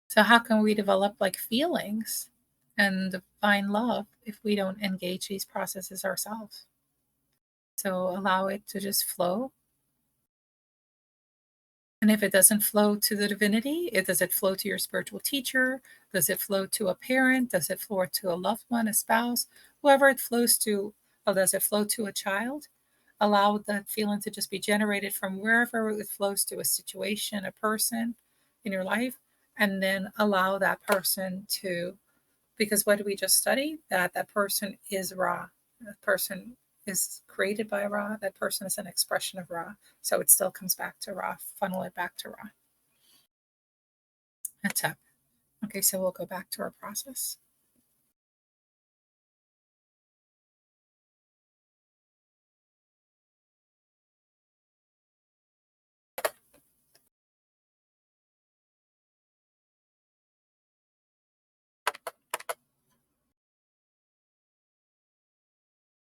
So how can we develop like feelings and find love if we don't engage these processes ourselves? So allow it to just flow. And if it doesn't flow to the divinity, does it flow to your spiritual teacher? Does it flow to a parent? Does it flow to a loved one, a spouse? Whoever it flows to, or does it flow to a child? Allow that feeling to just be generated from wherever it flows to, a situation, a person in your life, and then allow that person to, because what did we just study? That person is Ra. That person is created by Ra. That person is an expression of Ra. So it still comes back to Ra, funnel it back to Ra. That's up. Okay, so we'll go back to our process.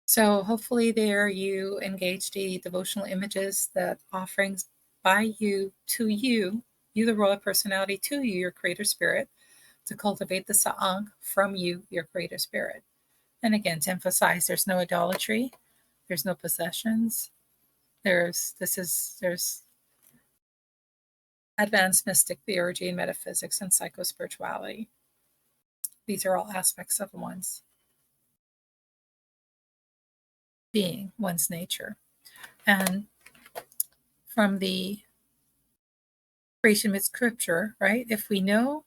So hopefully there you engage the devotional images, that offerings by you to you, the royal personality, to you, your creator spirit, to cultivate the sa'ang from you, your creator spirit. And again, to emphasize, there's no idolatry, there's no possessions, there's advanced mystic theurgy and metaphysics and psychospirituality. These are all aspects of one's being, one's nature. And from the creation myth scripture, right? If we know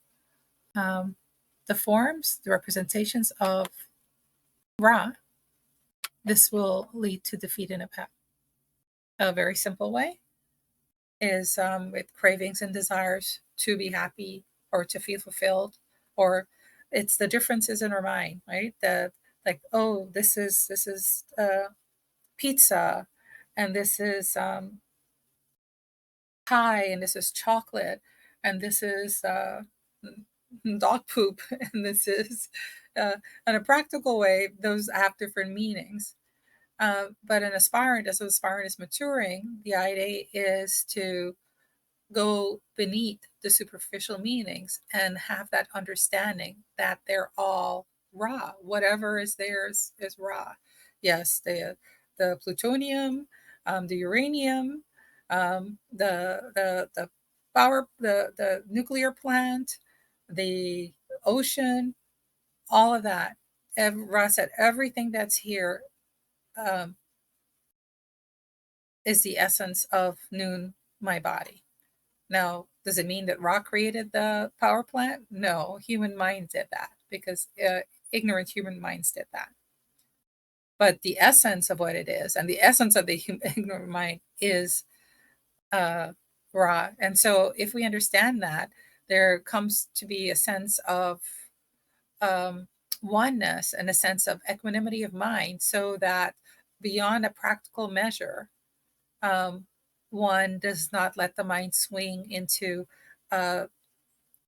the forms, the representations of Ra, this will lead to defeat in a path. A very simple way is with cravings and desires to be happy or to feel fulfilled, or it's the differences in our mind, right? The like, oh, this is pizza, and this is pie, and this is chocolate, and this is dog poop, and this is in a practical way, those have different meanings. But an aspirant, as an aspirant is maturing, the idea is to go beneath the superficial meanings and have that understanding that they're all Ra. Whatever is theirs is Ra. Yes, the plutonium, the uranium, the power, the nuclear plant, the ocean, all of that. Ra said everything that's here um, is the essence of Noon, my body. Now, does it mean that Ra created the power plant? No, human minds did that, because ignorant human minds did that. But the essence of what it is, and the essence of the ignorant mind, is Ra. And so, if we understand that, there comes to be a sense of oneness and a sense of equanimity of mind, so that beyond a practical measure, one does not let the mind swing into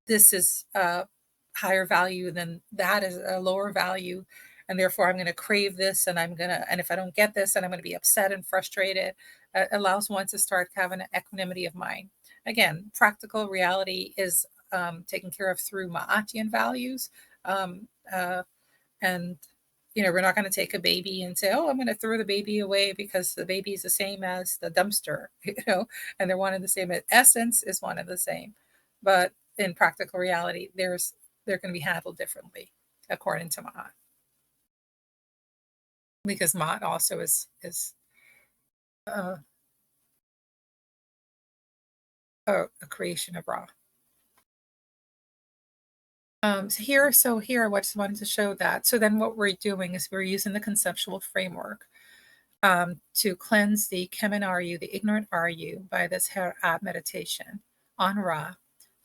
this is a higher value than that is a lower value, and therefore I'm going to crave this, and and if I don't get this, then I'm going to be upset and frustrated. Allows one to start having an equanimity of mind. Again, practical reality is taken care of through Ma'atian values. um, uh, and we're not going to take a baby and say, oh, I'm going to throw the baby away because the baby is the same as the dumpster, and they're one and the same. Essence is one and the same, but in practical reality, they're going to be handled differently according to Ma'at, because Ma'at also is uh, a creation of Ra. So here, I just wanted to show that. So then what we're doing is we're using the conceptual framework to cleanse the Kemen Aryu, the ignorant Aryu, by this Per Aah meditation on Ra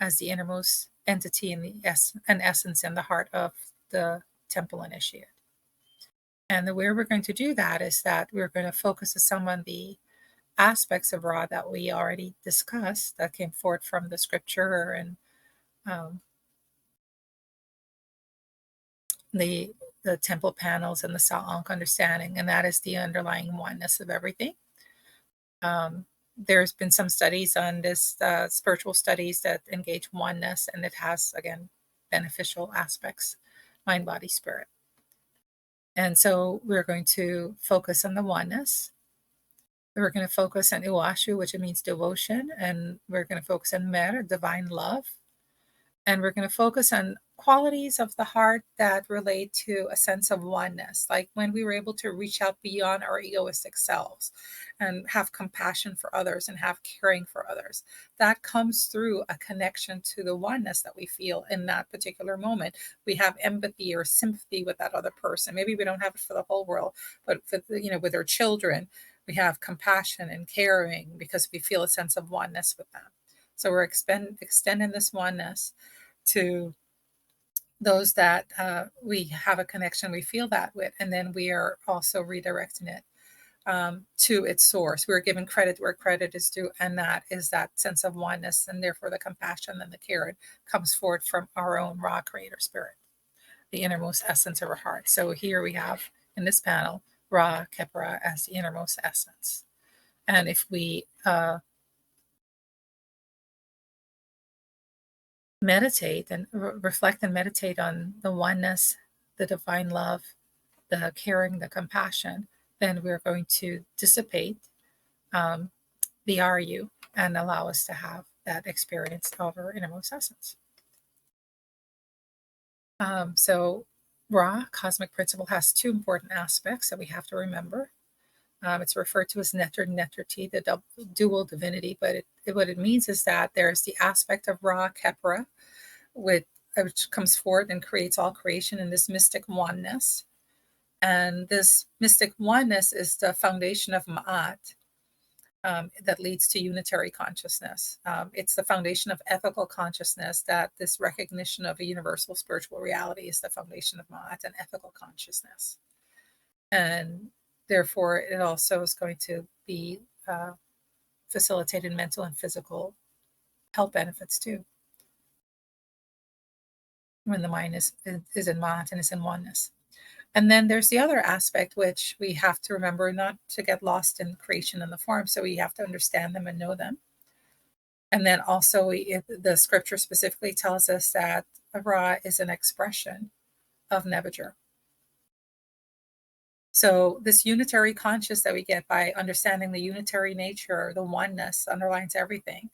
as the innermost entity in an essence in the heart of the temple initiate. And the way we're going to do that is that we're going to focus on some of the aspects of Ra that we already discussed that came forth from the scripture and the temple panels and the Sa'ankh understanding, and that is the underlying oneness of everything. There's been some studies on this, spiritual studies that engage oneness, and it has, again, beneficial aspects, mind, body, spirit. And so we're going to focus on the oneness. We're going to focus on Uashu, which means devotion, and we're going to focus on Mer, divine love. And we're going to focus on qualities of the heart that relate to a sense of oneness, like when we were able to reach out beyond our egoistic selves and have compassion for others and have caring for others. That comes through a connection to the oneness that we feel in that particular moment. We have empathy or sympathy with that other person. Maybe we don't have it for the whole world, but with our children, we have compassion and caring because we feel a sense of oneness with them. So we're extending this oneness to those that we have a connection, we feel that with, and then we are also redirecting it to its source. We're giving credit where credit is due, and that is that sense of oneness, and therefore the compassion and the care comes forward from our own Ra creator spirit, the innermost essence of our heart. So here we have in this panel Ra Khepera as the innermost essence. And if we meditate and reflect and meditate on the oneness, the divine love, the caring, the compassion, then we're going to dissipate the RU and allow us to have that experience of our innermost essence. So Ra, cosmic principle, has two important aspects that we have to remember. It's referred to as Neteru, Neterti, the dual divinity, but what it means is that there's the aspect of Ra Khepera, which comes forth and creates all creation in this mystic oneness. And this mystic oneness is the foundation of Ma'at that leads to unitary consciousness. It's the foundation of ethical consciousness, that this recognition of a universal spiritual reality is the foundation of Ma'at and ethical consciousness. And therefore, it also is going to be facilitated mental and physical health benefits too, when the mind is in Ma'at and is in oneness. And then there's the other aspect, which we have to remember not to get lost in creation and the form. So we have to understand them and know them. And then also the scripture specifically tells us that Ra is an expression of Nebuchadnezzar. So this unitary conscious that we get by understanding the unitary nature, the oneness underlines everything,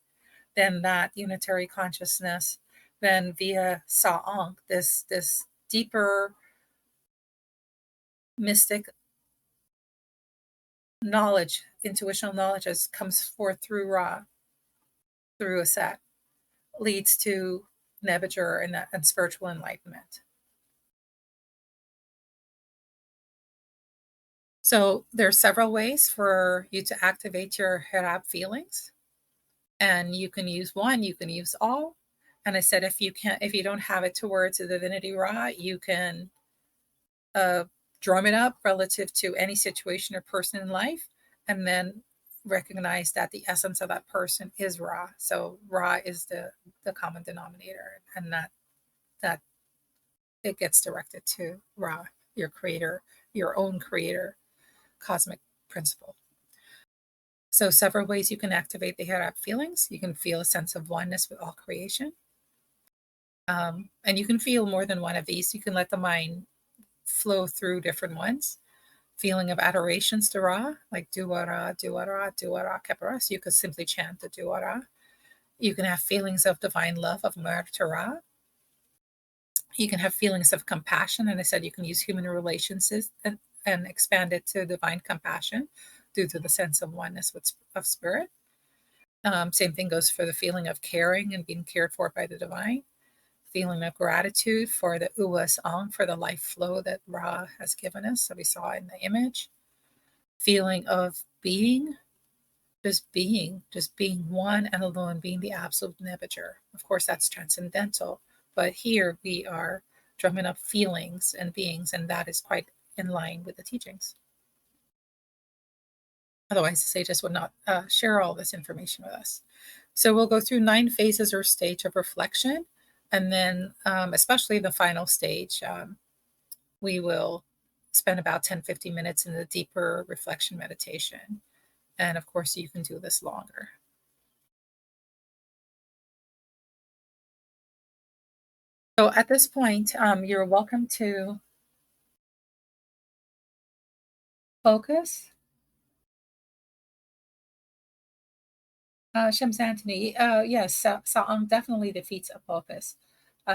then that unitary consciousness, then via Sa'ankh, this deeper mystic knowledge, intuitional knowledge, as comes forth through Ra, through a set, leads to Nebuchadnezzar and spiritual enlightenment. So there are several ways for you to activate your Hirab feelings, and you can use one, you can use all. And I said, if you don't have it towards the divinity Ra, you can drum it up relative to any situation or person in life, and then recognize that the essence of that person is Ra. So Ra is the common denominator, and that it gets directed to Ra, your creator, your own creator, cosmic principle. So several ways you can activate the Hirab feelings. You can feel a sense of oneness with all creation. And you can feel more than one of these. You can let the mind flow through different ones. Feeling of adorations to Ra, like Duara, Duara, Duara, Khepera. So you could simply chant the Duara. You can have feelings of divine love, of Mer to Ra. You can have feelings of compassion. And I said you can use human relations and expand it to divine compassion due to the sense of oneness of spirit. Same thing goes for the feeling of caring and being cared for by the divine. Feeling of gratitude for the Uwas Ang, for the life flow that Ra has given us, so we saw in the image. Feeling of being just being one and alone, being the absolute nebular. Of course, that's transcendental, but here we are drumming up feelings and beings, and that is quite in line with the teachings. Otherwise, the sages would not share all this information with us. So we'll go through 9 phases or stage of reflection, and then especially the final stage, we will spend about 10-15 minutes in the deeper reflection meditation. And of course, you can do this longer. So at this point, you're welcome to focus. Shams Anthony, yes, Sa'ank definitely defeats Apophis.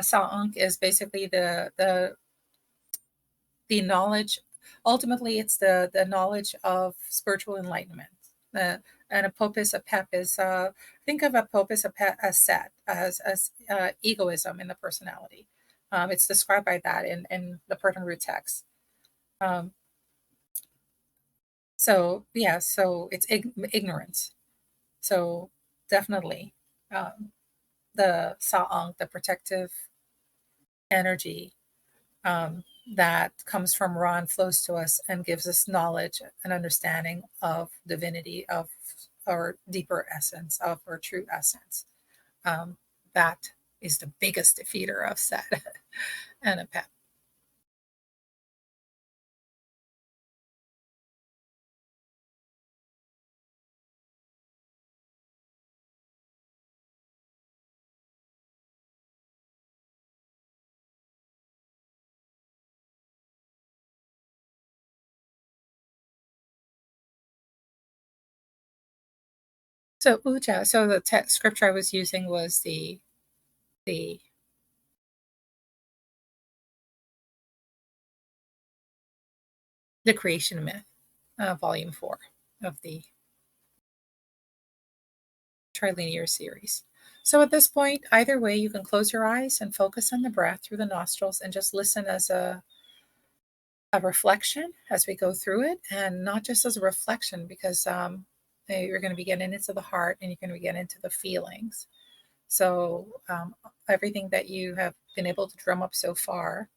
Sa'ank is basically the knowledge. Ultimately, it's the knowledge of spiritual enlightenment. And Apophis, Apep is think of Apophis, Apep as set as egoism in the personality. It's described by that in the Persian root text. So yeah, so it's ignorance. So definitely, the Sa'ang, the protective energy that comes from Ra and flows to us and gives us knowledge and understanding of divinity, of our deeper essence, of our true essence. That is the biggest defeater of Set and Apep. So Uja, so the scripture I was using was the creation myth, volume 4 of the trilinear series. So at this point, either way, you can close your eyes and focus on the breath through the nostrils and just listen as a reflection as we go through it, and not just as a reflection, because you're going to be getting into the heart and you're going to be getting into the feelings. So everything that you have been able to drum up so far,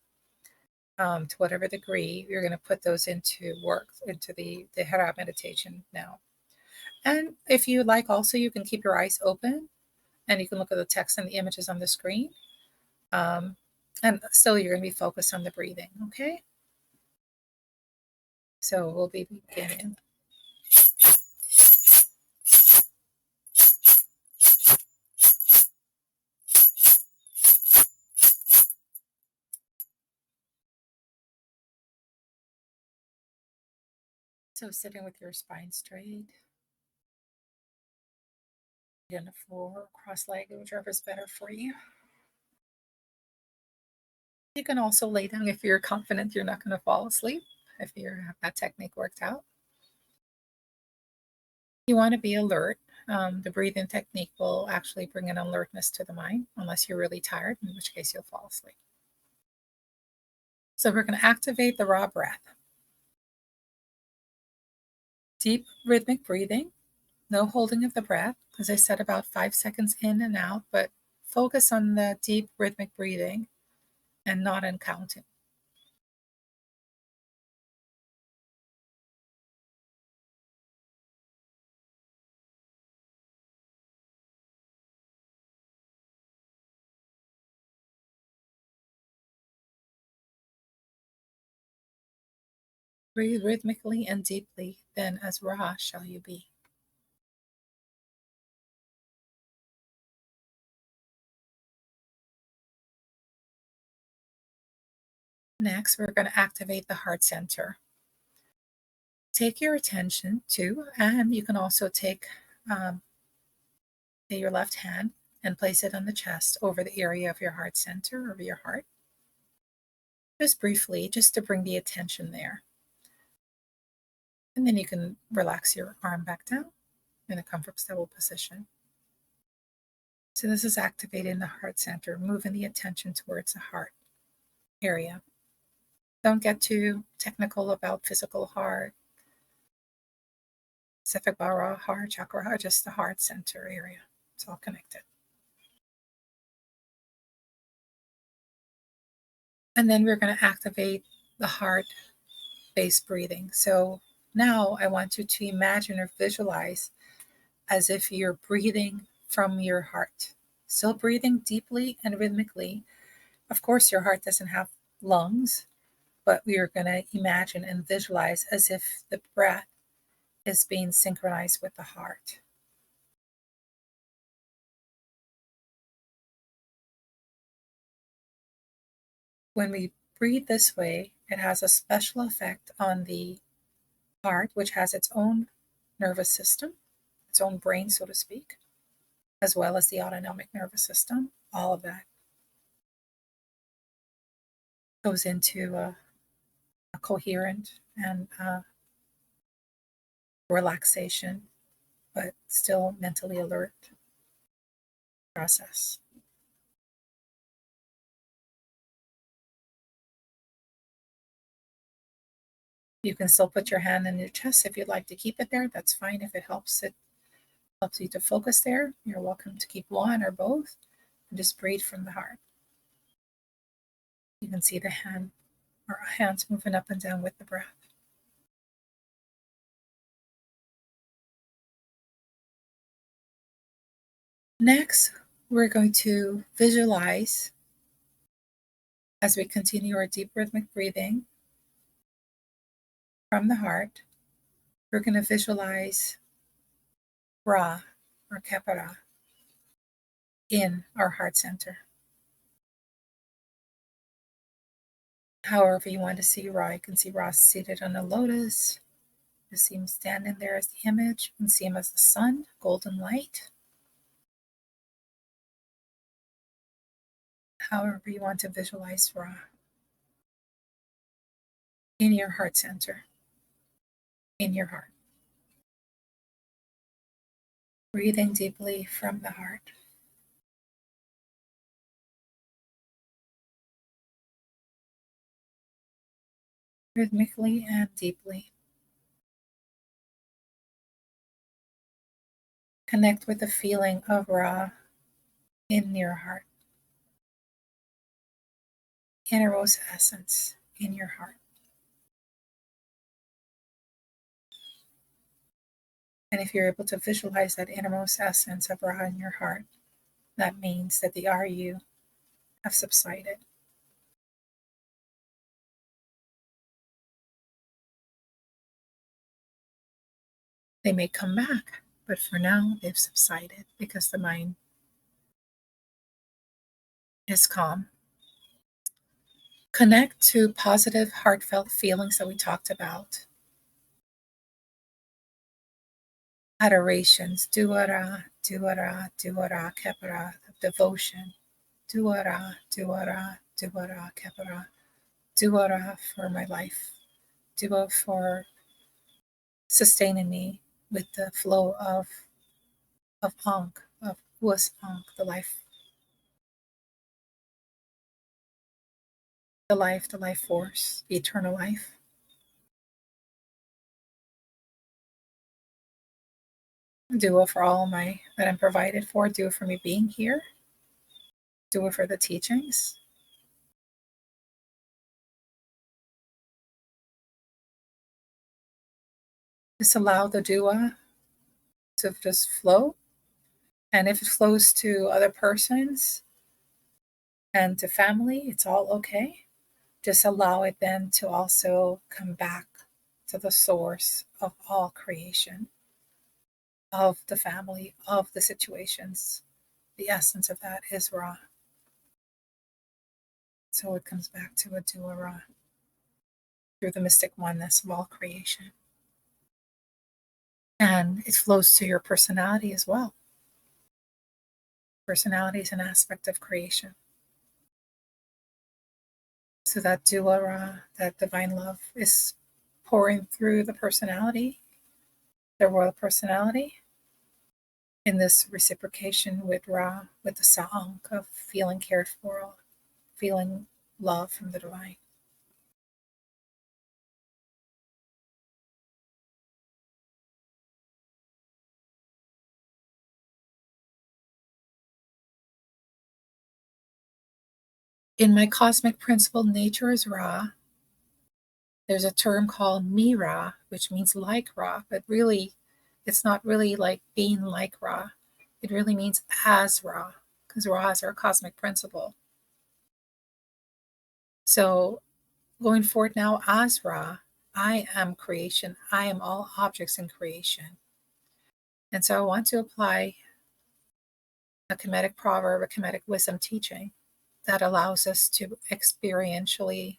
to whatever degree, you're going to put those into work, into the Hera meditation now. And if you like, also, you can keep your eyes open and you can look at the text and the images on the screen. And still, you're going to be focused on the breathing, okay? So we'll be beginning. So sitting with your spine straight, on the floor, cross-legged, whichever is better for you. You can also lay down if you're confident you're not going to fall asleep, if you have that technique worked out. You want to be alert. The breathing technique will actually bring an alertness to the mind, unless you're really tired, in which case you'll fall asleep. So we're going to activate the raw breath. Deep rhythmic breathing, no holding of the breath. As I said, about 5 seconds in and out, but focus on the deep rhythmic breathing and not on counting. Breathe rhythmically and deeply, then as Ra shall you be. Next, we're going to activate the heart center. Take your attention to, and you can also take your left hand and place it on the chest over the area of your heart center, over your heart. Just briefly, just to bring the attention there. And then you can relax your arm back down in a comfortable position. So this is activating the heart center, moving the attention towards the heart area. Don't get too technical about physical heart. specific bara, heart chakra, just the heart center area. It's all connected. And then we're going to activate the heart-based breathing. So now I want you to imagine or visualize as if you're breathing from your heart. Still breathing deeply and rhythmically. Of course, your heart doesn't have lungs, but we are going to imagine and visualize as if the breath is being synchronized with the heart. When we breathe this way, it has a special effect on the heart, which has its own nervous system, its own brain, so to speak, as well as the autonomic nervous system. All of that goes into a coherent and relaxation, but still mentally alert process. You can still put your hand in your chest if you'd like to keep it there. That's fine. If it helps you to focus there, you're welcome to keep one or both and just breathe from the heart. You can see the hands moving up and down with the breath. Next, we're going to visualize, as we continue our deep rhythmic breathing from the heart, we're going to visualize Ra or Khepera in our heart center. However you want to see Ra, you can see Ra seated on a lotus. You see him standing there as the image. You can see him as the sun, golden light. However you want to visualize Ra in your heart center, in your heart. Breathing deeply from the heart. Rhythmically and deeply. Connect with the feeling of Ra in your heart. Innermost essence in your heart. And if you're able to visualize that innermost essence of Ra in your heart, that means that the RU have subsided. They may come back, but for now they've subsided because the mind is calm. Connect to positive, heartfelt feelings that we talked about. Adorations, duara, duara, duara, kepara, devotion. Duara, duara, duara, kepara. Duara for my life. Dua for sustaining me with the flow of Ankh, of was Ankh, the life, the life force, the eternal life. Dua for all that I'm provided for. Dua for me being here. Dua for the teachings. Just allow the dua to just flow. And if it flows to other persons and to family, it's all okay. Just allow it then to also come back to the source of all creation, of the family, of the situations. The essence of that is Ra. So it comes back to a Dua Ra through the mystic oneness of all creation. And it flows to your personality as well. Personality is an aspect of creation. So that Dua Ra, that divine love, is pouring through the personality, the royal personality, in this reciprocation with Ra, with the Sa'ankh of feeling cared for, feeling love from the divine. In my cosmic principle, nature is Ra. There's a term called Mira, which means like Ra, but really, it's not really like being like Ra. It really means as Ra, because Ra is our cosmic principle. So going forward now as Ra, I am creation. I am all objects in creation. And so I want to apply a Kemetic proverb, a Kemetic wisdom teaching that allows us to experientially,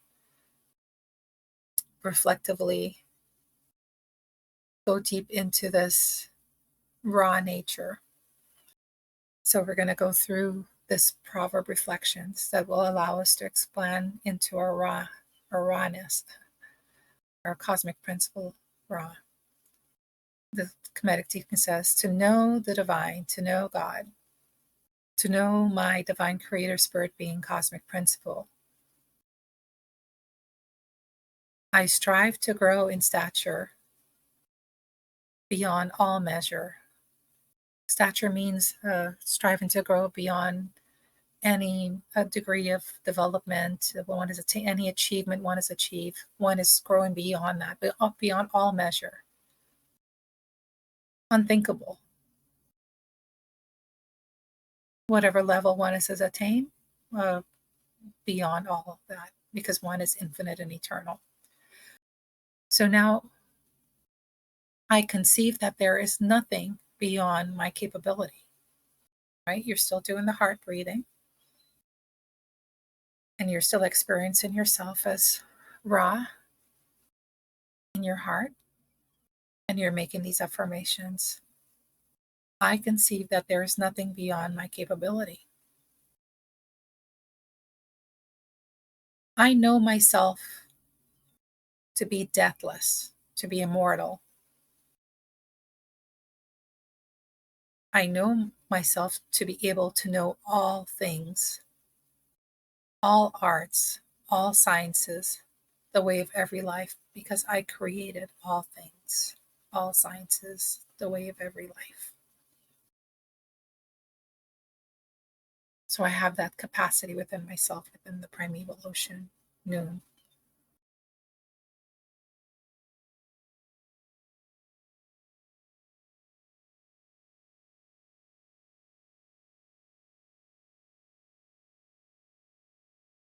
reflectively go deep into this raw nature. So we're going to go through this proverb reflections that will allow us to expand into our rawness, our cosmic principle raw. The Kemetic teaching says, to know the divine, to know God, to know my divine creator spirit being cosmic principle. I strive to grow in stature beyond all measure. Stature means striving to grow beyond any degree of development. One is any achievement one is achieved. One is growing beyond that, but beyond all measure. Unthinkable. Whatever level one is attained, beyond all of that, because one is infinite and eternal. So now I conceive that there is nothing beyond my capability, right? You're still doing the heart breathing, and you're still experiencing yourself as Ra in your heart, and you're making these affirmations. I conceive that there is nothing beyond my capability. I know myself to be deathless, to be immortal. I know myself to be able to know all things, all arts, all sciences, the way of every life, because I created all things, all sciences, the way of every life. So I have that capacity within myself, within the primeval ocean, noon.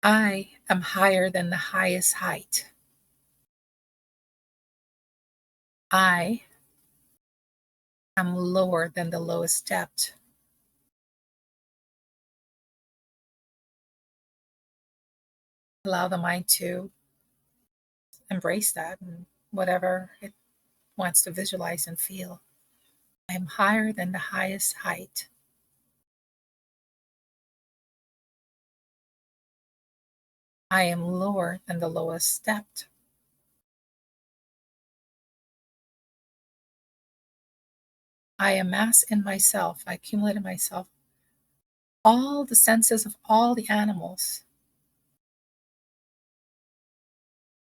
I am higher than the highest height. I am lower than the lowest depth. Allow the mind to embrace that and whatever it wants to visualize and feel. I am higher than the highest height. I am lower than the lowest depth. I amass in myself, I accumulate in myself all the senses of all the animals,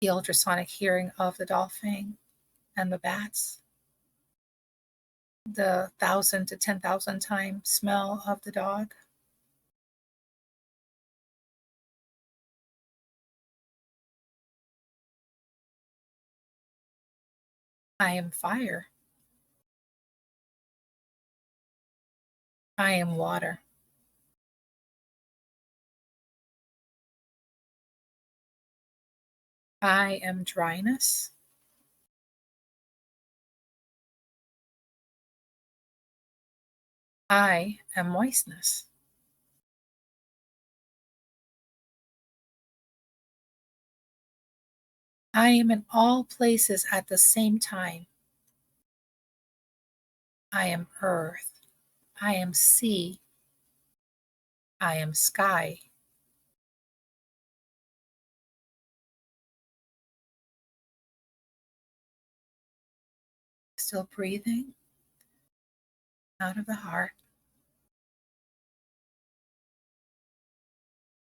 the ultrasonic hearing of the dolphin and the bats, the 1,000 to 10,000 times smell of the dog. I am fire. I am water. I am dryness. I am moistness. I am in all places at the same time. I am earth. I am sea. I am sky. Still breathing out of the heart.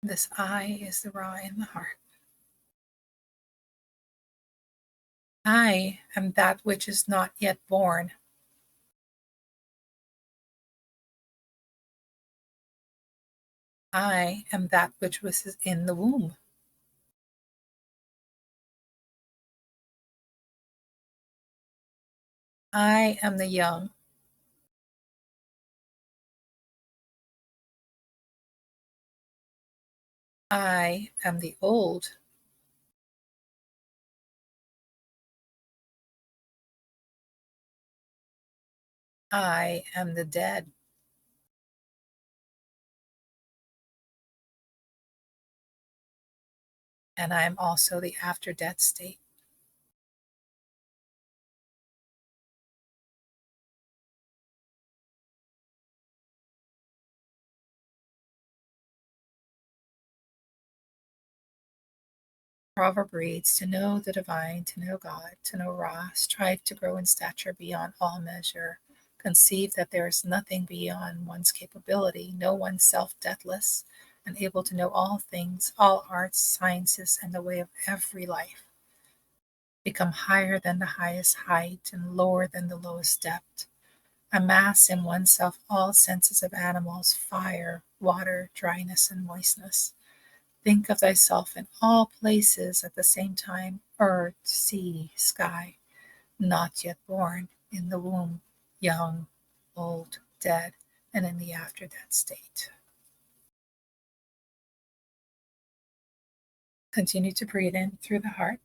This I is the Ra in the heart. I am that which is not yet born. I am that which was in the womb. I am the young. I am the old. I am the dead. And I am also the after death state. Proverb reads, to know the divine, to know God, to know Ra, strive to grow in stature beyond all measure, conceive that there is nothing beyond one's capability, know oneself deathless, and able to know all things, all arts, sciences, and the way of every life. Become higher than the highest height and lower than the lowest depth. Amass in oneself all senses of animals, fire, water, dryness, and moistness. Think of thyself in all places at the same time, earth, sea, sky, not yet born, in the womb, young, old, dead, and in the after death state. Continue to breathe in through the heart.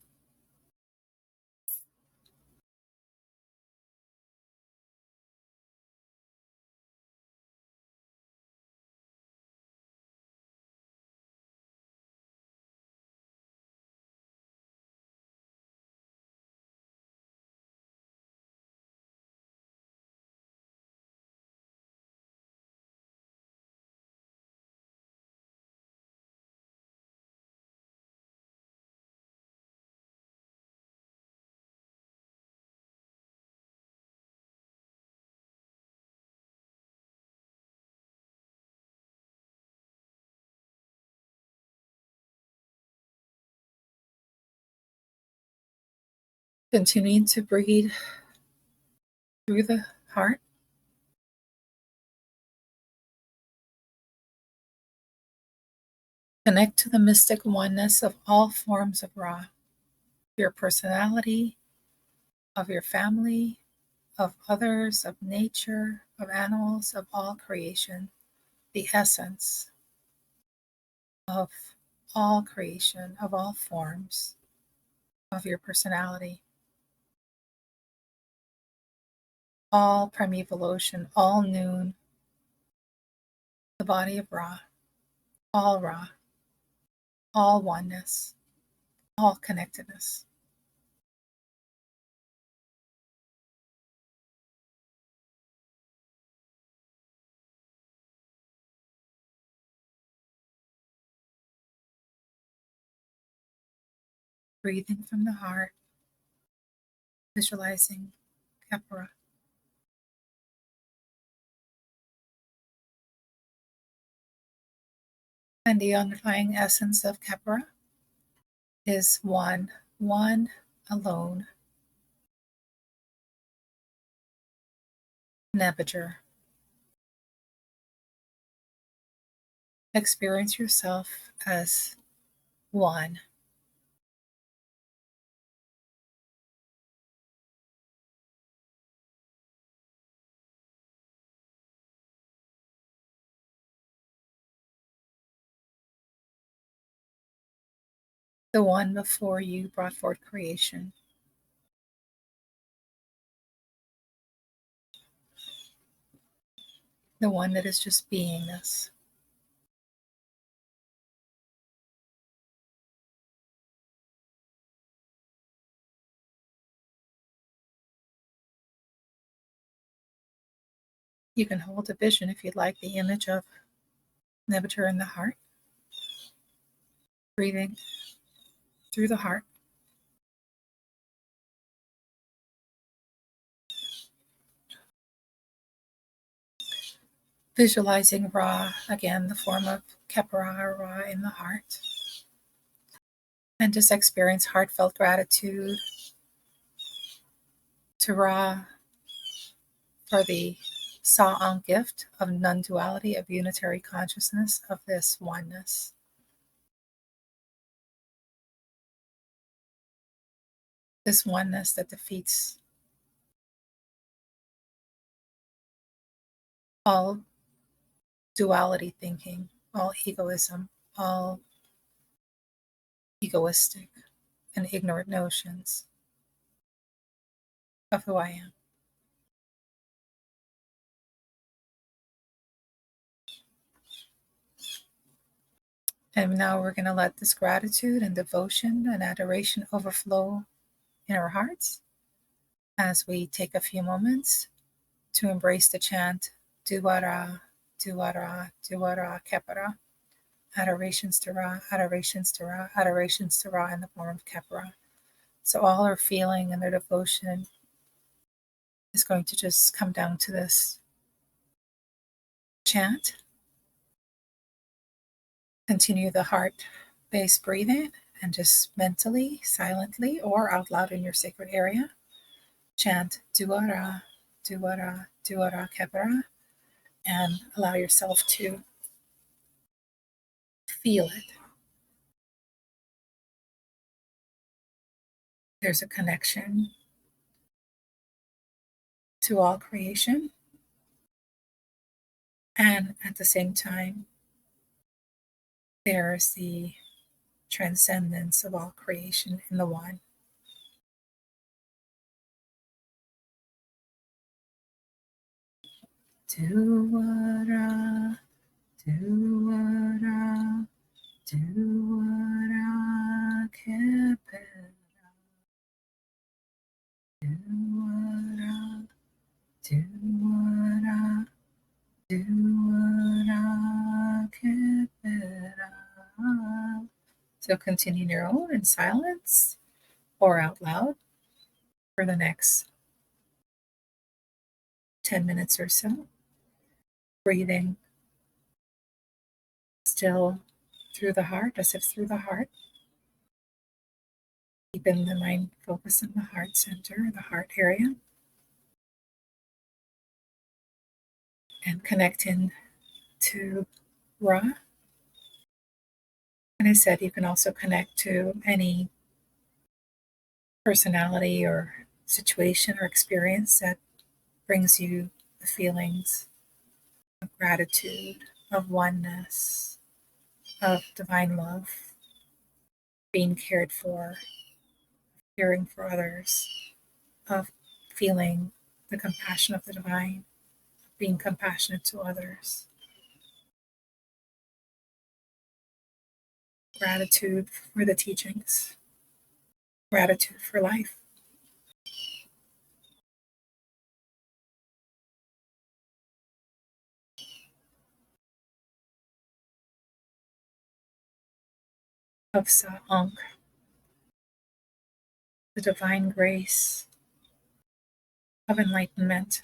Continuing to breathe through the heart. Connect to the mystic oneness of all forms of Ra, your personality, of your family, of others, of nature, of animals, of all creation, the essence of all creation, of all forms, of your personality, all primeval ocean, all noon, the body of Ra, all oneness, all connectedness. Breathing from the heart, visualizing Khepera. And the underlying essence of Khepera is one alone, Nebuchadnezzar. Experience yourself as one. The one before you brought forth creation. The one that is just beingness. You can hold a vision if you'd like, the image of Nebuchadnezzar in the heart. Breathing through the heart. Visualizing Ra, again, the form of Khepera, Ra in the heart. And just experience heartfelt gratitude to Ra for the Sa'ang gift of non-duality, of unitary consciousness, of this oneness. This oneness that defeats all duality thinking, all egoism, all egoistic and ignorant notions of who I am. And now we're going to let this gratitude and devotion and adoration overflow in our hearts as we take a few moments to embrace the chant Duwara, Duwara, Duwara, Kepara. Adorations to Ra, adorations to Ra, adorations to Ra in the form of Kepara. So all our feeling and their devotion is going to just come down to this chant. Continue the heart-based breathing and just mentally, silently, or out loud in your sacred area, chant Duwara, Duwara, Duwara, Kepara, and allow yourself to feel it. There's a connection to all creation, and at the same time, there's the transcendence of all creation in the one. Duwara, Duwara, Duwara, Kepara. Duwara, Duwara, Duwara, Kepara. So continue in your own in silence or out loud for the next 10 minutes or so. Breathing still through the heart, as if through the heart. Keeping the mind focused on the heart center, the heart area. And connecting to Ra. And I said you can also connect to any personality or situation or experience that brings you the feelings of gratitude, of oneness, of divine love, being cared for, caring for others, of feeling the compassion of the divine, being compassionate to others. Gratitude for the teachings, gratitude for life. Of Sa'ang, the divine grace of enlightenment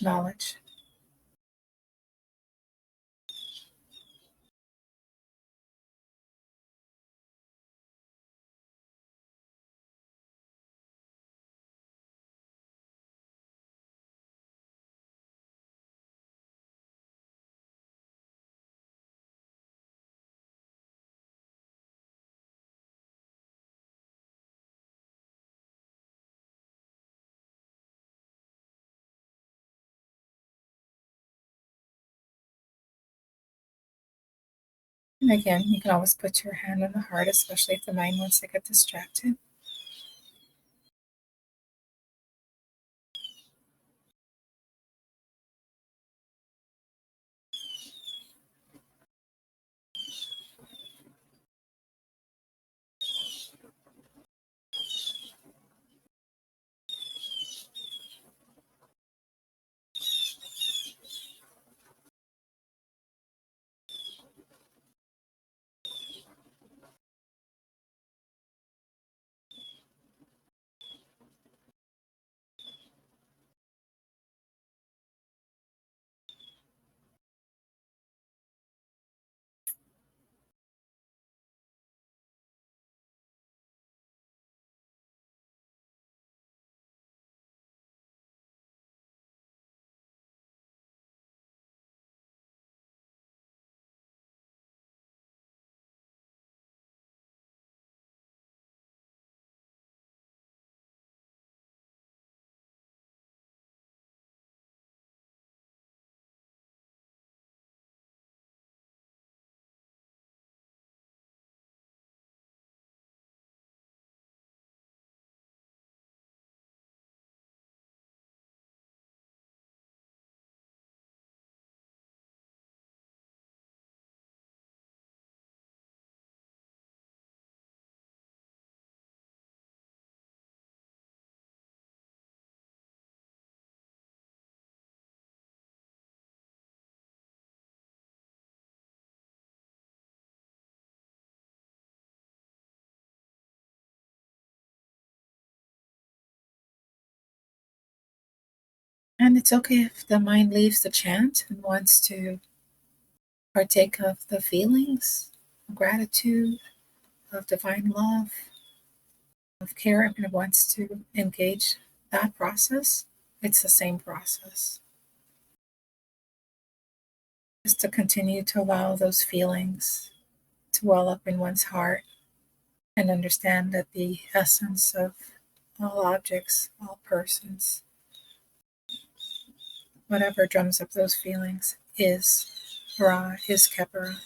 knowledge. And again, you can always put your hand on the heart, especially if the mind wants to get distracted. And it's okay if the mind leaves the chant and wants to partake of the feelings of gratitude, of divine love, of care, and it wants to engage that process. It's the same process. Just to continue to allow those feelings to well up in one's heart and understand that the essence of all objects, all persons, whatever drums up those feelings is Ra, is Khepera.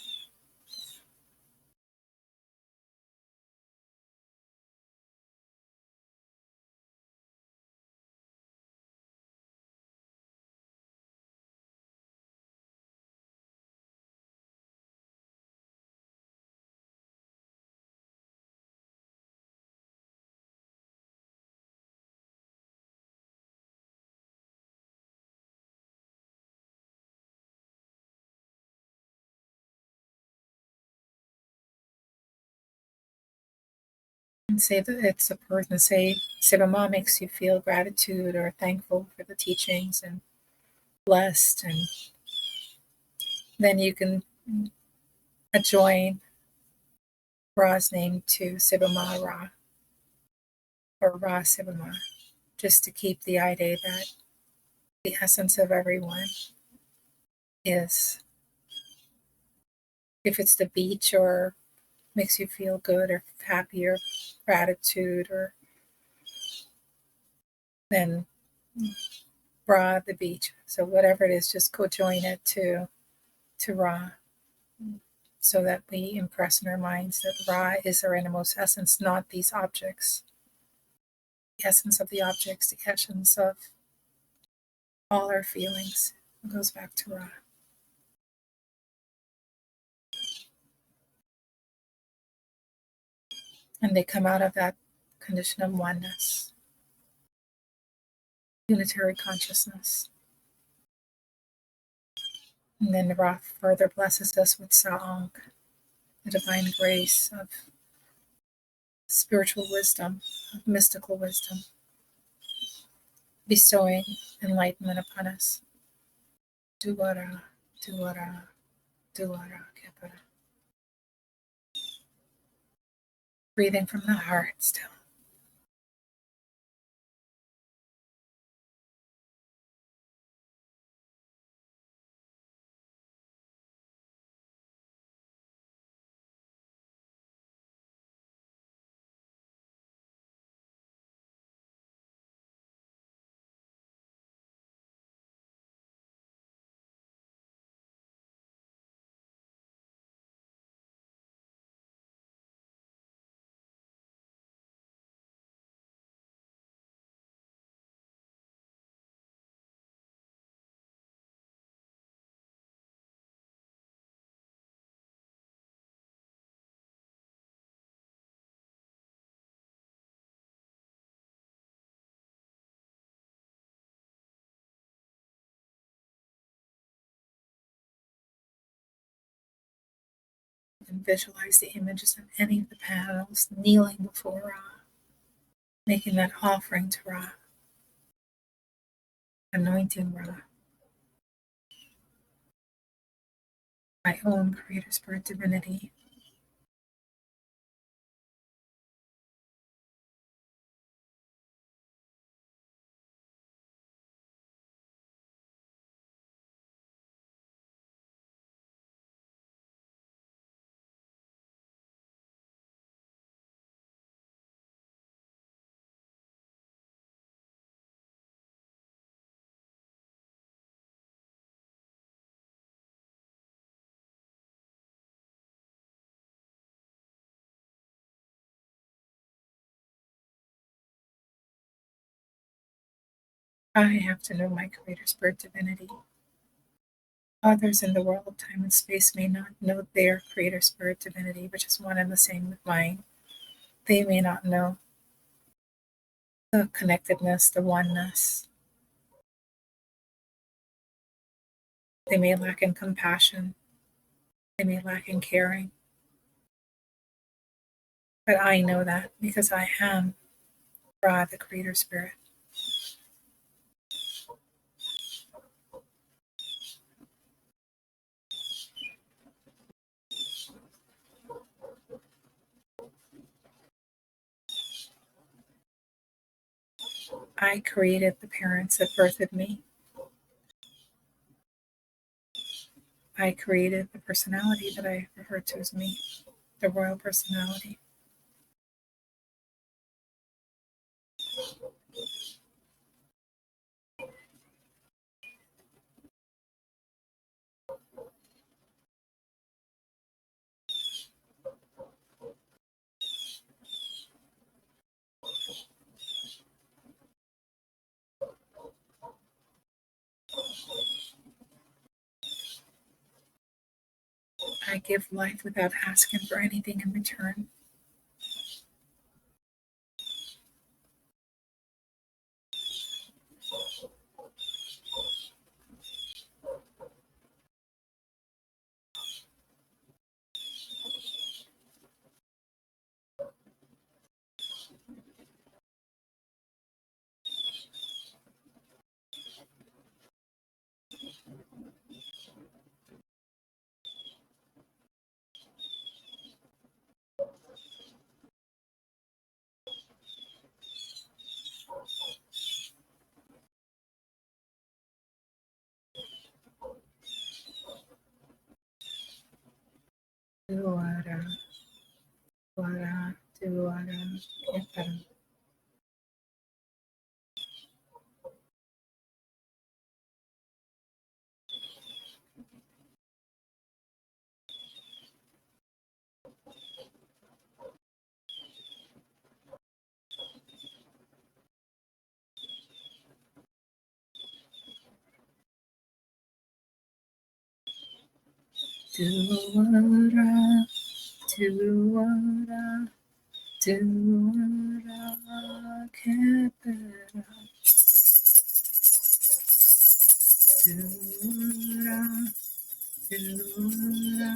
And say that it's a person, say Seba Dja makes you feel gratitude or thankful for the teachings and blessed, and then you can adjoin Ra's name to Seba Dja Ra or Ra Seba Dja, just to keep the idea that the essence of everyone is, if it's the beach or makes you feel good or happy or gratitude, or then Ra the beach. So whatever it is, just co-join it to Ra, so that we impress in our minds that Ra is our innermost essence, not these objects. The essence of the objects, the essence of all our feelings. It goes back to Ra. And they come out of that condition of oneness, unitary consciousness. And then Ra further blesses us with Sa'ang, the divine grace of spiritual wisdom, of mystical wisdom, bestowing enlightenment upon us. Duara, Duara, Duara, Khepera. Breathing from the heart still. And visualize the images of any of the panels kneeling before Ra, making that offering to Ra, anointing Ra. My own Creator Spirit Divinity. I have to know my Creator Spirit Divinity. Others in the world of time and space may not know their Creator Spirit Divinity, which is one and the same with mine. They may not know the connectedness, the oneness. They may lack in compassion. They may lack in caring. But I know that because I am Ra, the Creator Spirit. I created the parents that birthed me. I created the personality that I refer to as me, the royal personality. I give life without asking for anything in return. Tuara, tuara, tuara, Neteru. Tuara, tuara, tuara, Kemetic. Tuara, tuara,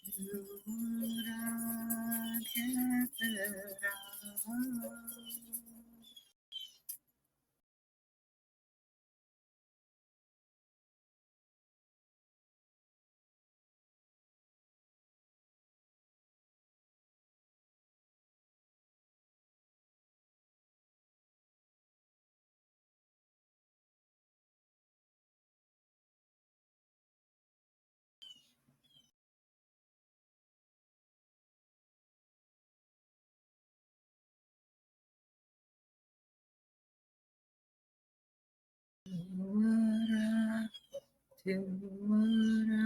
tuara, Kemetic. Tuara, tuara,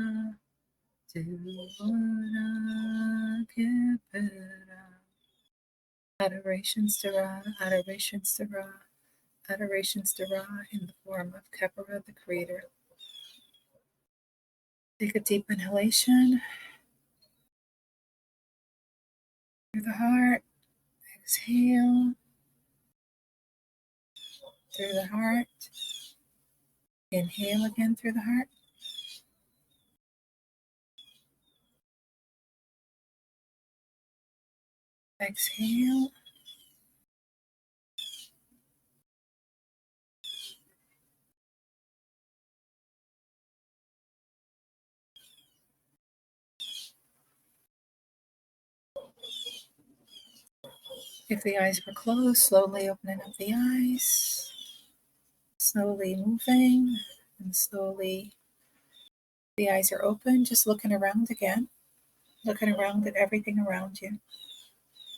Kemetic. Adorations to Ra, adorations to Ra, adorations to Ra in the form of Khepera, the creator. Take a deep inhalation through the heart, exhale through the heart, inhale again through the heart. Exhale. If the eyes were closed, slowly opening up the eyes, slowly moving, and slowly the eyes are open, just looking around again, looking around at everything around you,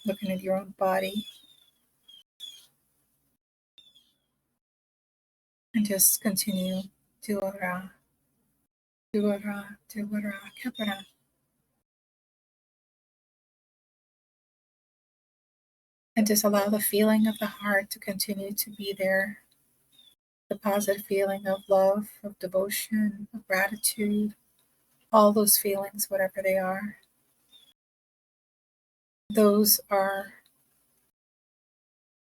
looking at your own body, and just continue to Ra, Khepera. And just allow the feeling of the heart to continue to be there. The positive feeling of love, of devotion, of gratitude, all those feelings, whatever they are. Those are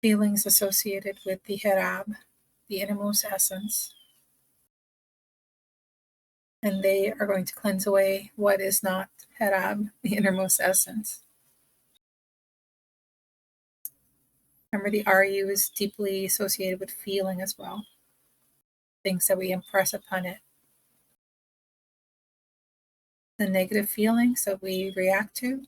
feelings associated with the Herab, the innermost essence. And they are going to cleanse away what is not Herab, the innermost essence. Remember, the RU is deeply associated with feeling as well. Things that we impress upon it. The negative feelings that we react to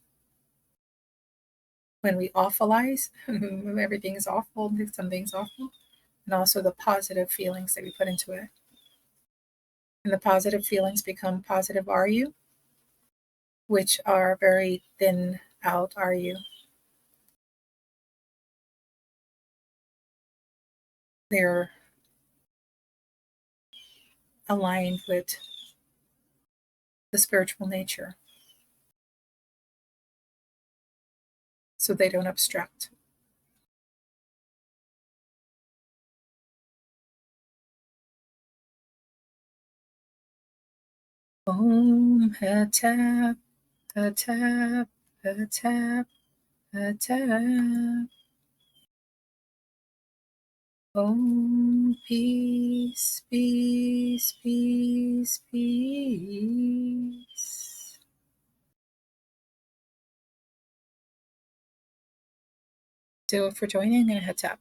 when we awfulize, everything is awful, something's awful. and also the positive feelings that we put into it. And the positive feelings become positive are you, which are very thin out are you. They're aligned with the spiritual nature, so they don't obstruct. Om hatap, hatap, hatap, hatap. Om peace, peace, peace, peace. Do it for joining and hatap.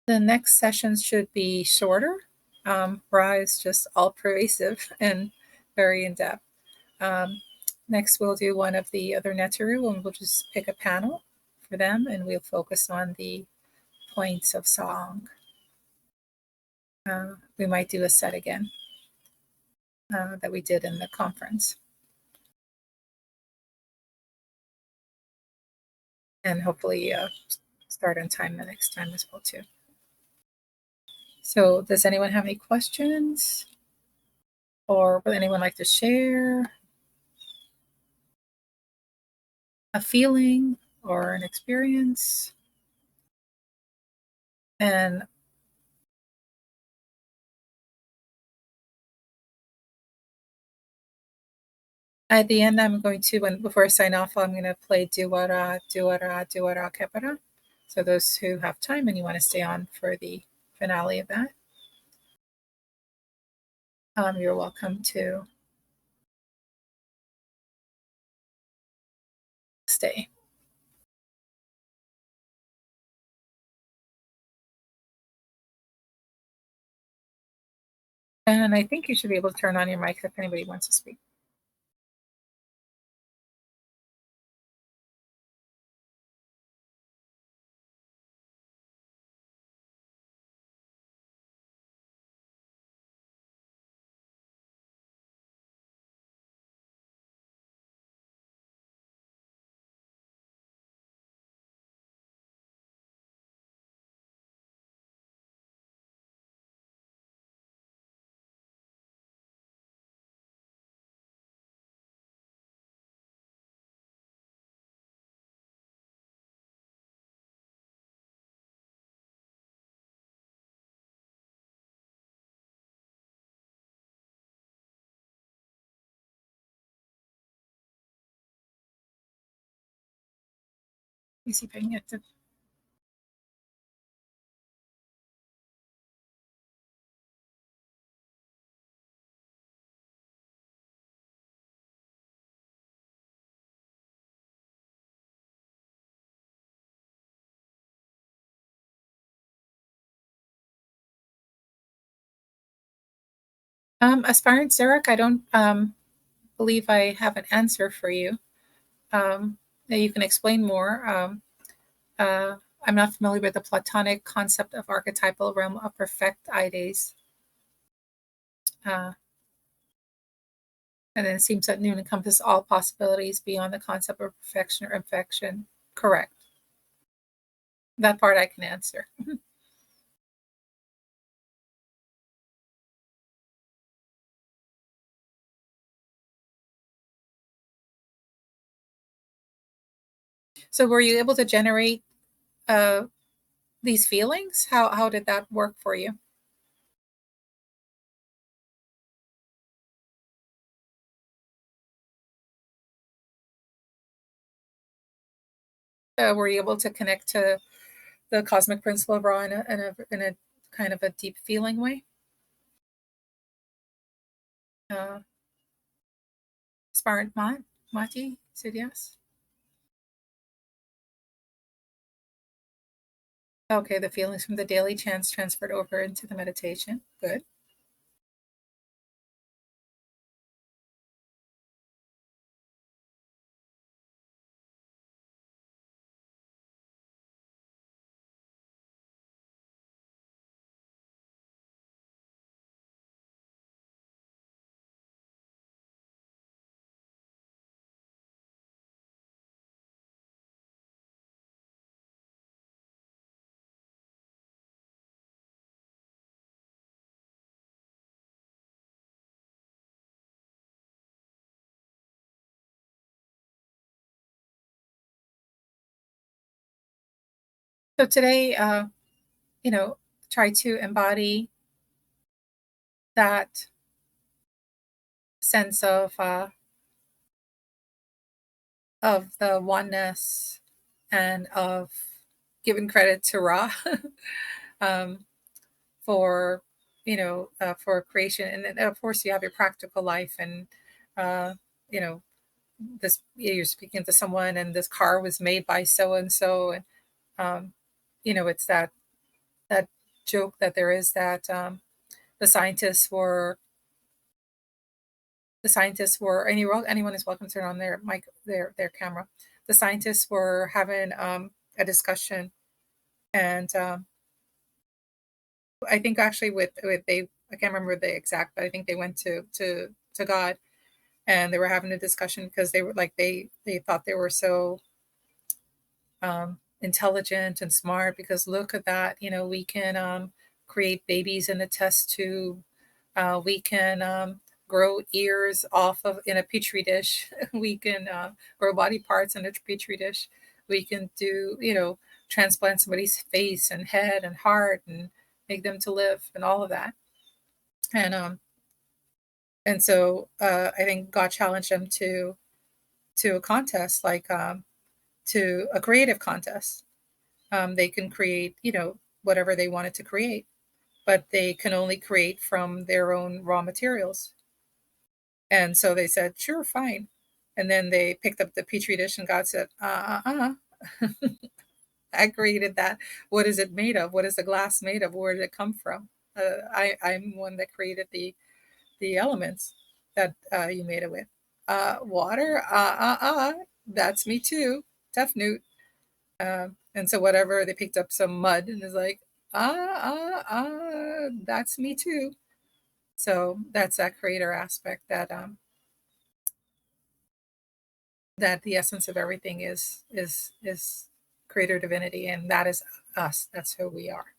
The next sessions should be shorter. Per Aah is just all pervasive and very in depth. Next, we'll do one of the other Neteru, and we'll just pick a panel for them, and we'll focus on the points of song. We might do a set again that we did in the conference. And hopefully start on time the next time as well, too. So does anyone have any questions? Or would anyone like to share a feeling or an experience? And at the end, I'm going to, before I sign off, I'm going to play Duara, Duara, Duara Kepara. So those who have time and you want to stay on for the finale of that, you're welcome to stay. And I think you should be able to turn on your mic if anybody wants to speak. Let me see if I can get to. Aspirant Zarek, I don't believe I have an answer for you. You can explain more. I'm not familiar with the Platonic concept of archetypal realm of perfect ides. And then it seems that noon encompasses all possibilities beyond the concept of perfection or imperfection. Correct. That part I can answer. So were you able to generate these feelings? How did that work for you? Were you able to connect to the cosmic principle of Ra in a kind of a deep feeling way? Aspirant Mati said yes. Okay, the feelings from the daily chants transferred over into the meditation. Good. So today, try to embody that sense of the oneness and of giving credit to Ra um, for for creation, and then of course you have your practical life, and uh, you know this you're speaking to someone, and this car was made by so and so, and um, it's that joke that there is that the scientists were anyone is welcome to turn on their mic, their camera. The scientists were having a discussion, and I think actually with they I can't remember the exact, but I think they went to God, and they were having a discussion because they were like they thought they were so intelligent and smart, because look at that, we can create babies in a test tube. We can grow ears off of in a petri dish. We can grow body parts in a petri dish. We can do, transplant somebody's face and head and heart and make them to live and all of that. And so I think God challenged them to a contest, like to a creative contest. They can create, whatever they wanted to create, but they can only create from their own raw materials. And so they said, sure, fine. And then they picked up the petri dish, and God said, I created that. What is it made of? What is the glass made of? Where did it come from? I'm one that created the elements that you made it with. Water, that's me too. Tough newt. And so whatever, they picked up some mud and is like, that's me too. So that's that creator aspect, that the essence of everything is creator divinity, and that is us. That's who we are.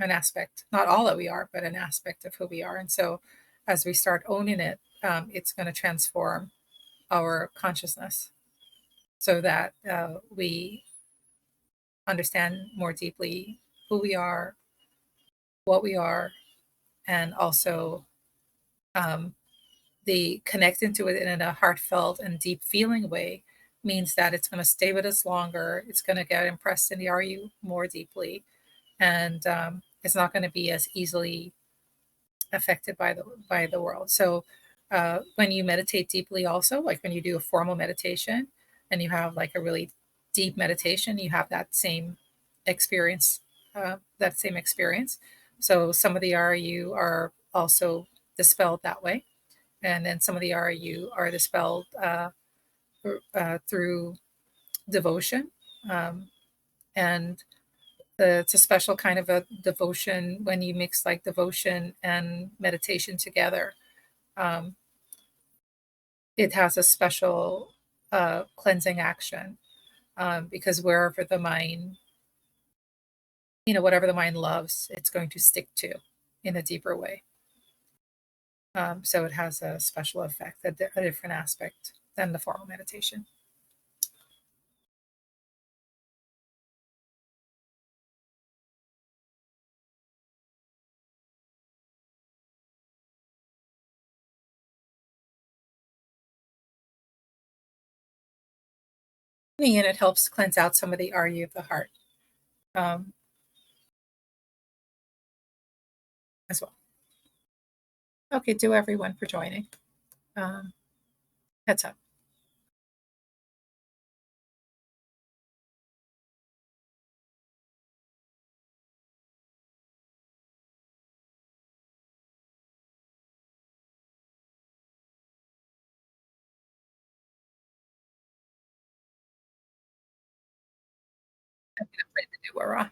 An aspect, not all that we are, but an aspect of who we are. And so as we start owning it, it's going to transform our consciousness so that we understand more deeply who we are, what we are, and also um, the connecting to it in a heartfelt and deep feeling way means that it's going to stay with us longer. It's going to get impressed in the RU more deeply, and it's not going to be as easily affected by the world. So when you meditate deeply, also like when you do a formal meditation and you have like a really deep meditation, you have that same experience. So some of the RU are also dispelled that way, and then some of the RU are dispelled through devotion, um, and it's a special kind of a devotion when you mix like devotion and meditation together. Um, it has a special cleansing action, because wherever the mind, whatever the mind loves, it's going to stick to in a deeper way. So it has a special effect, a different aspect than the formal meditation. And it helps cleanse out some of the RU of the heart um, as well. Okay, to everyone for joining. Heads up. I'm afraid to do a raw.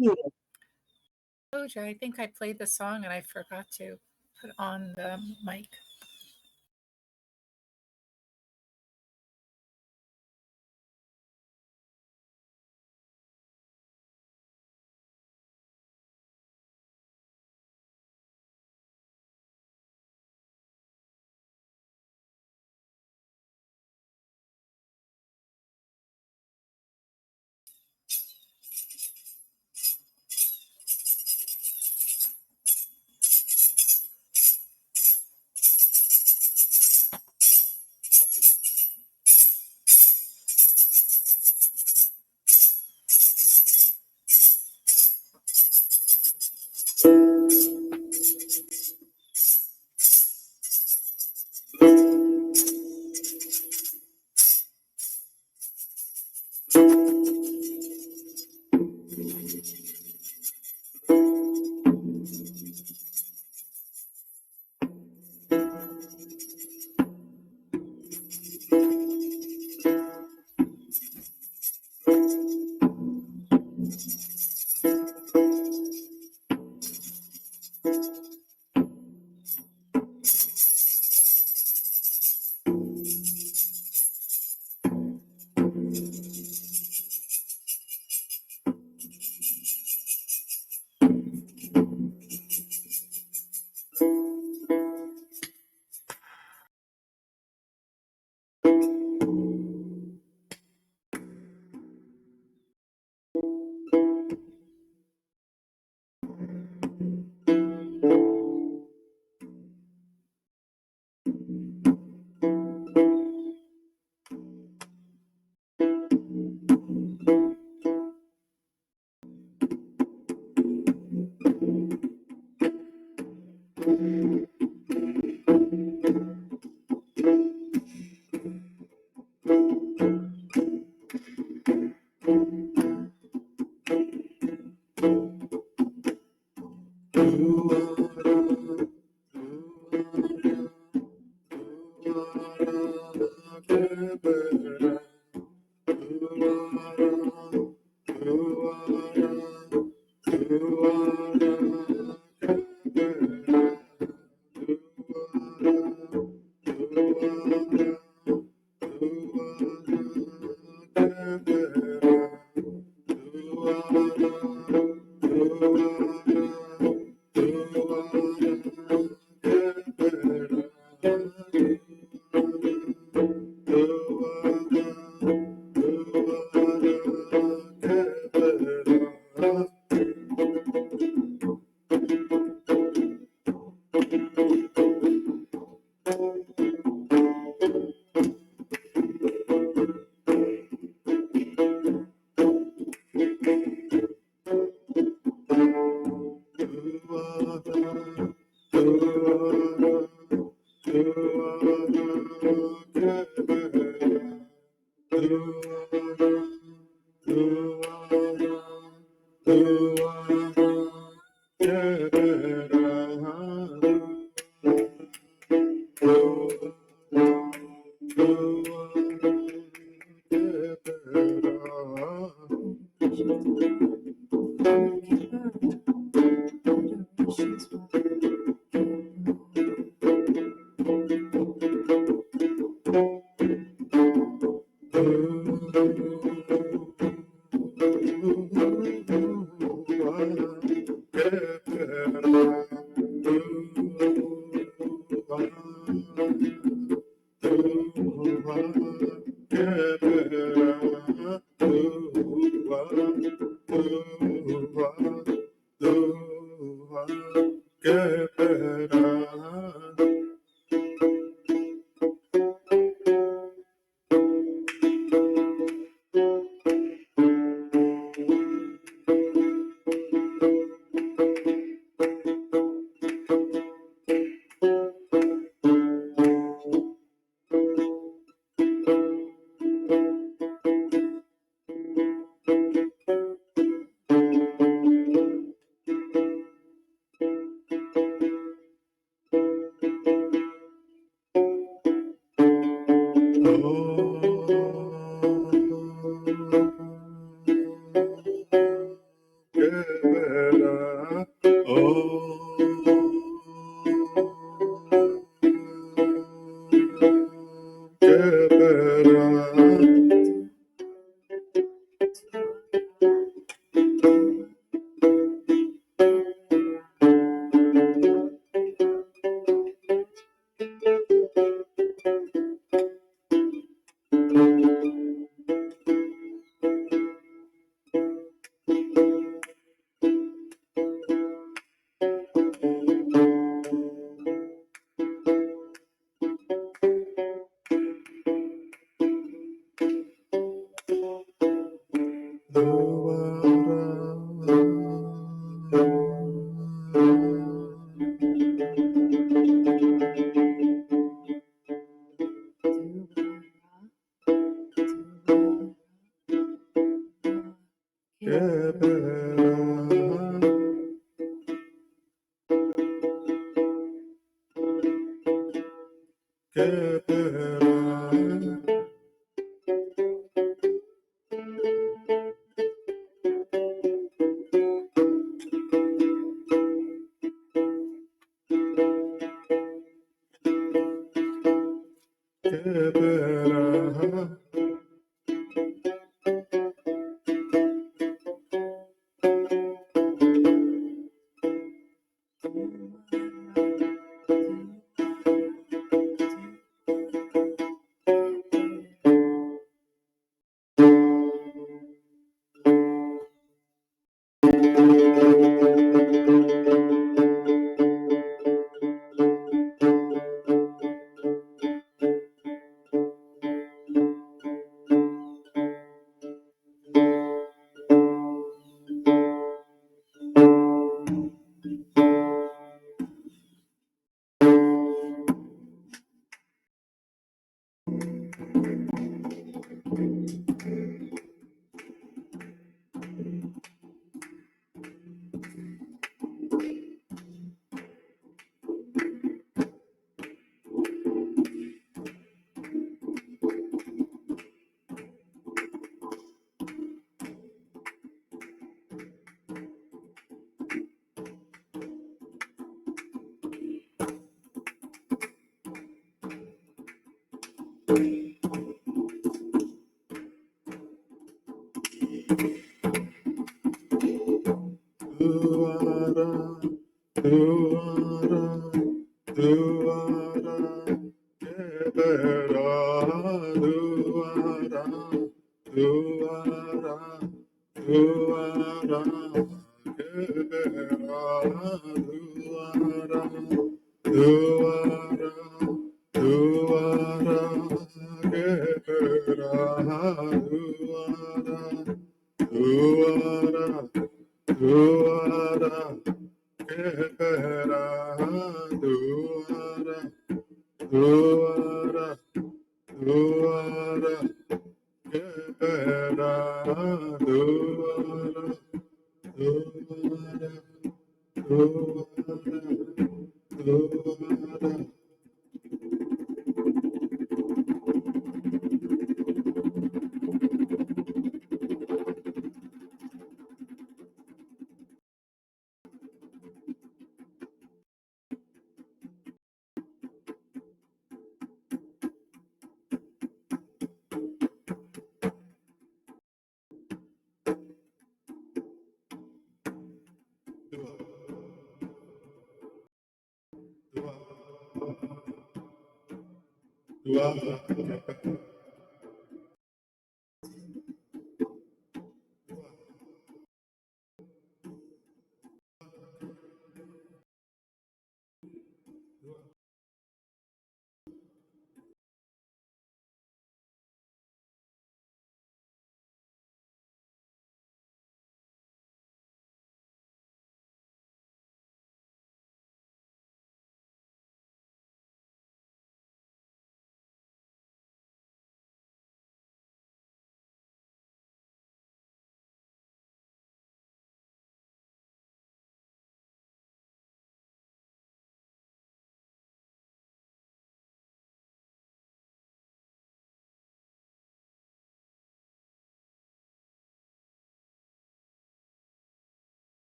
Doja, I think I played the song and I forgot to put on the mic.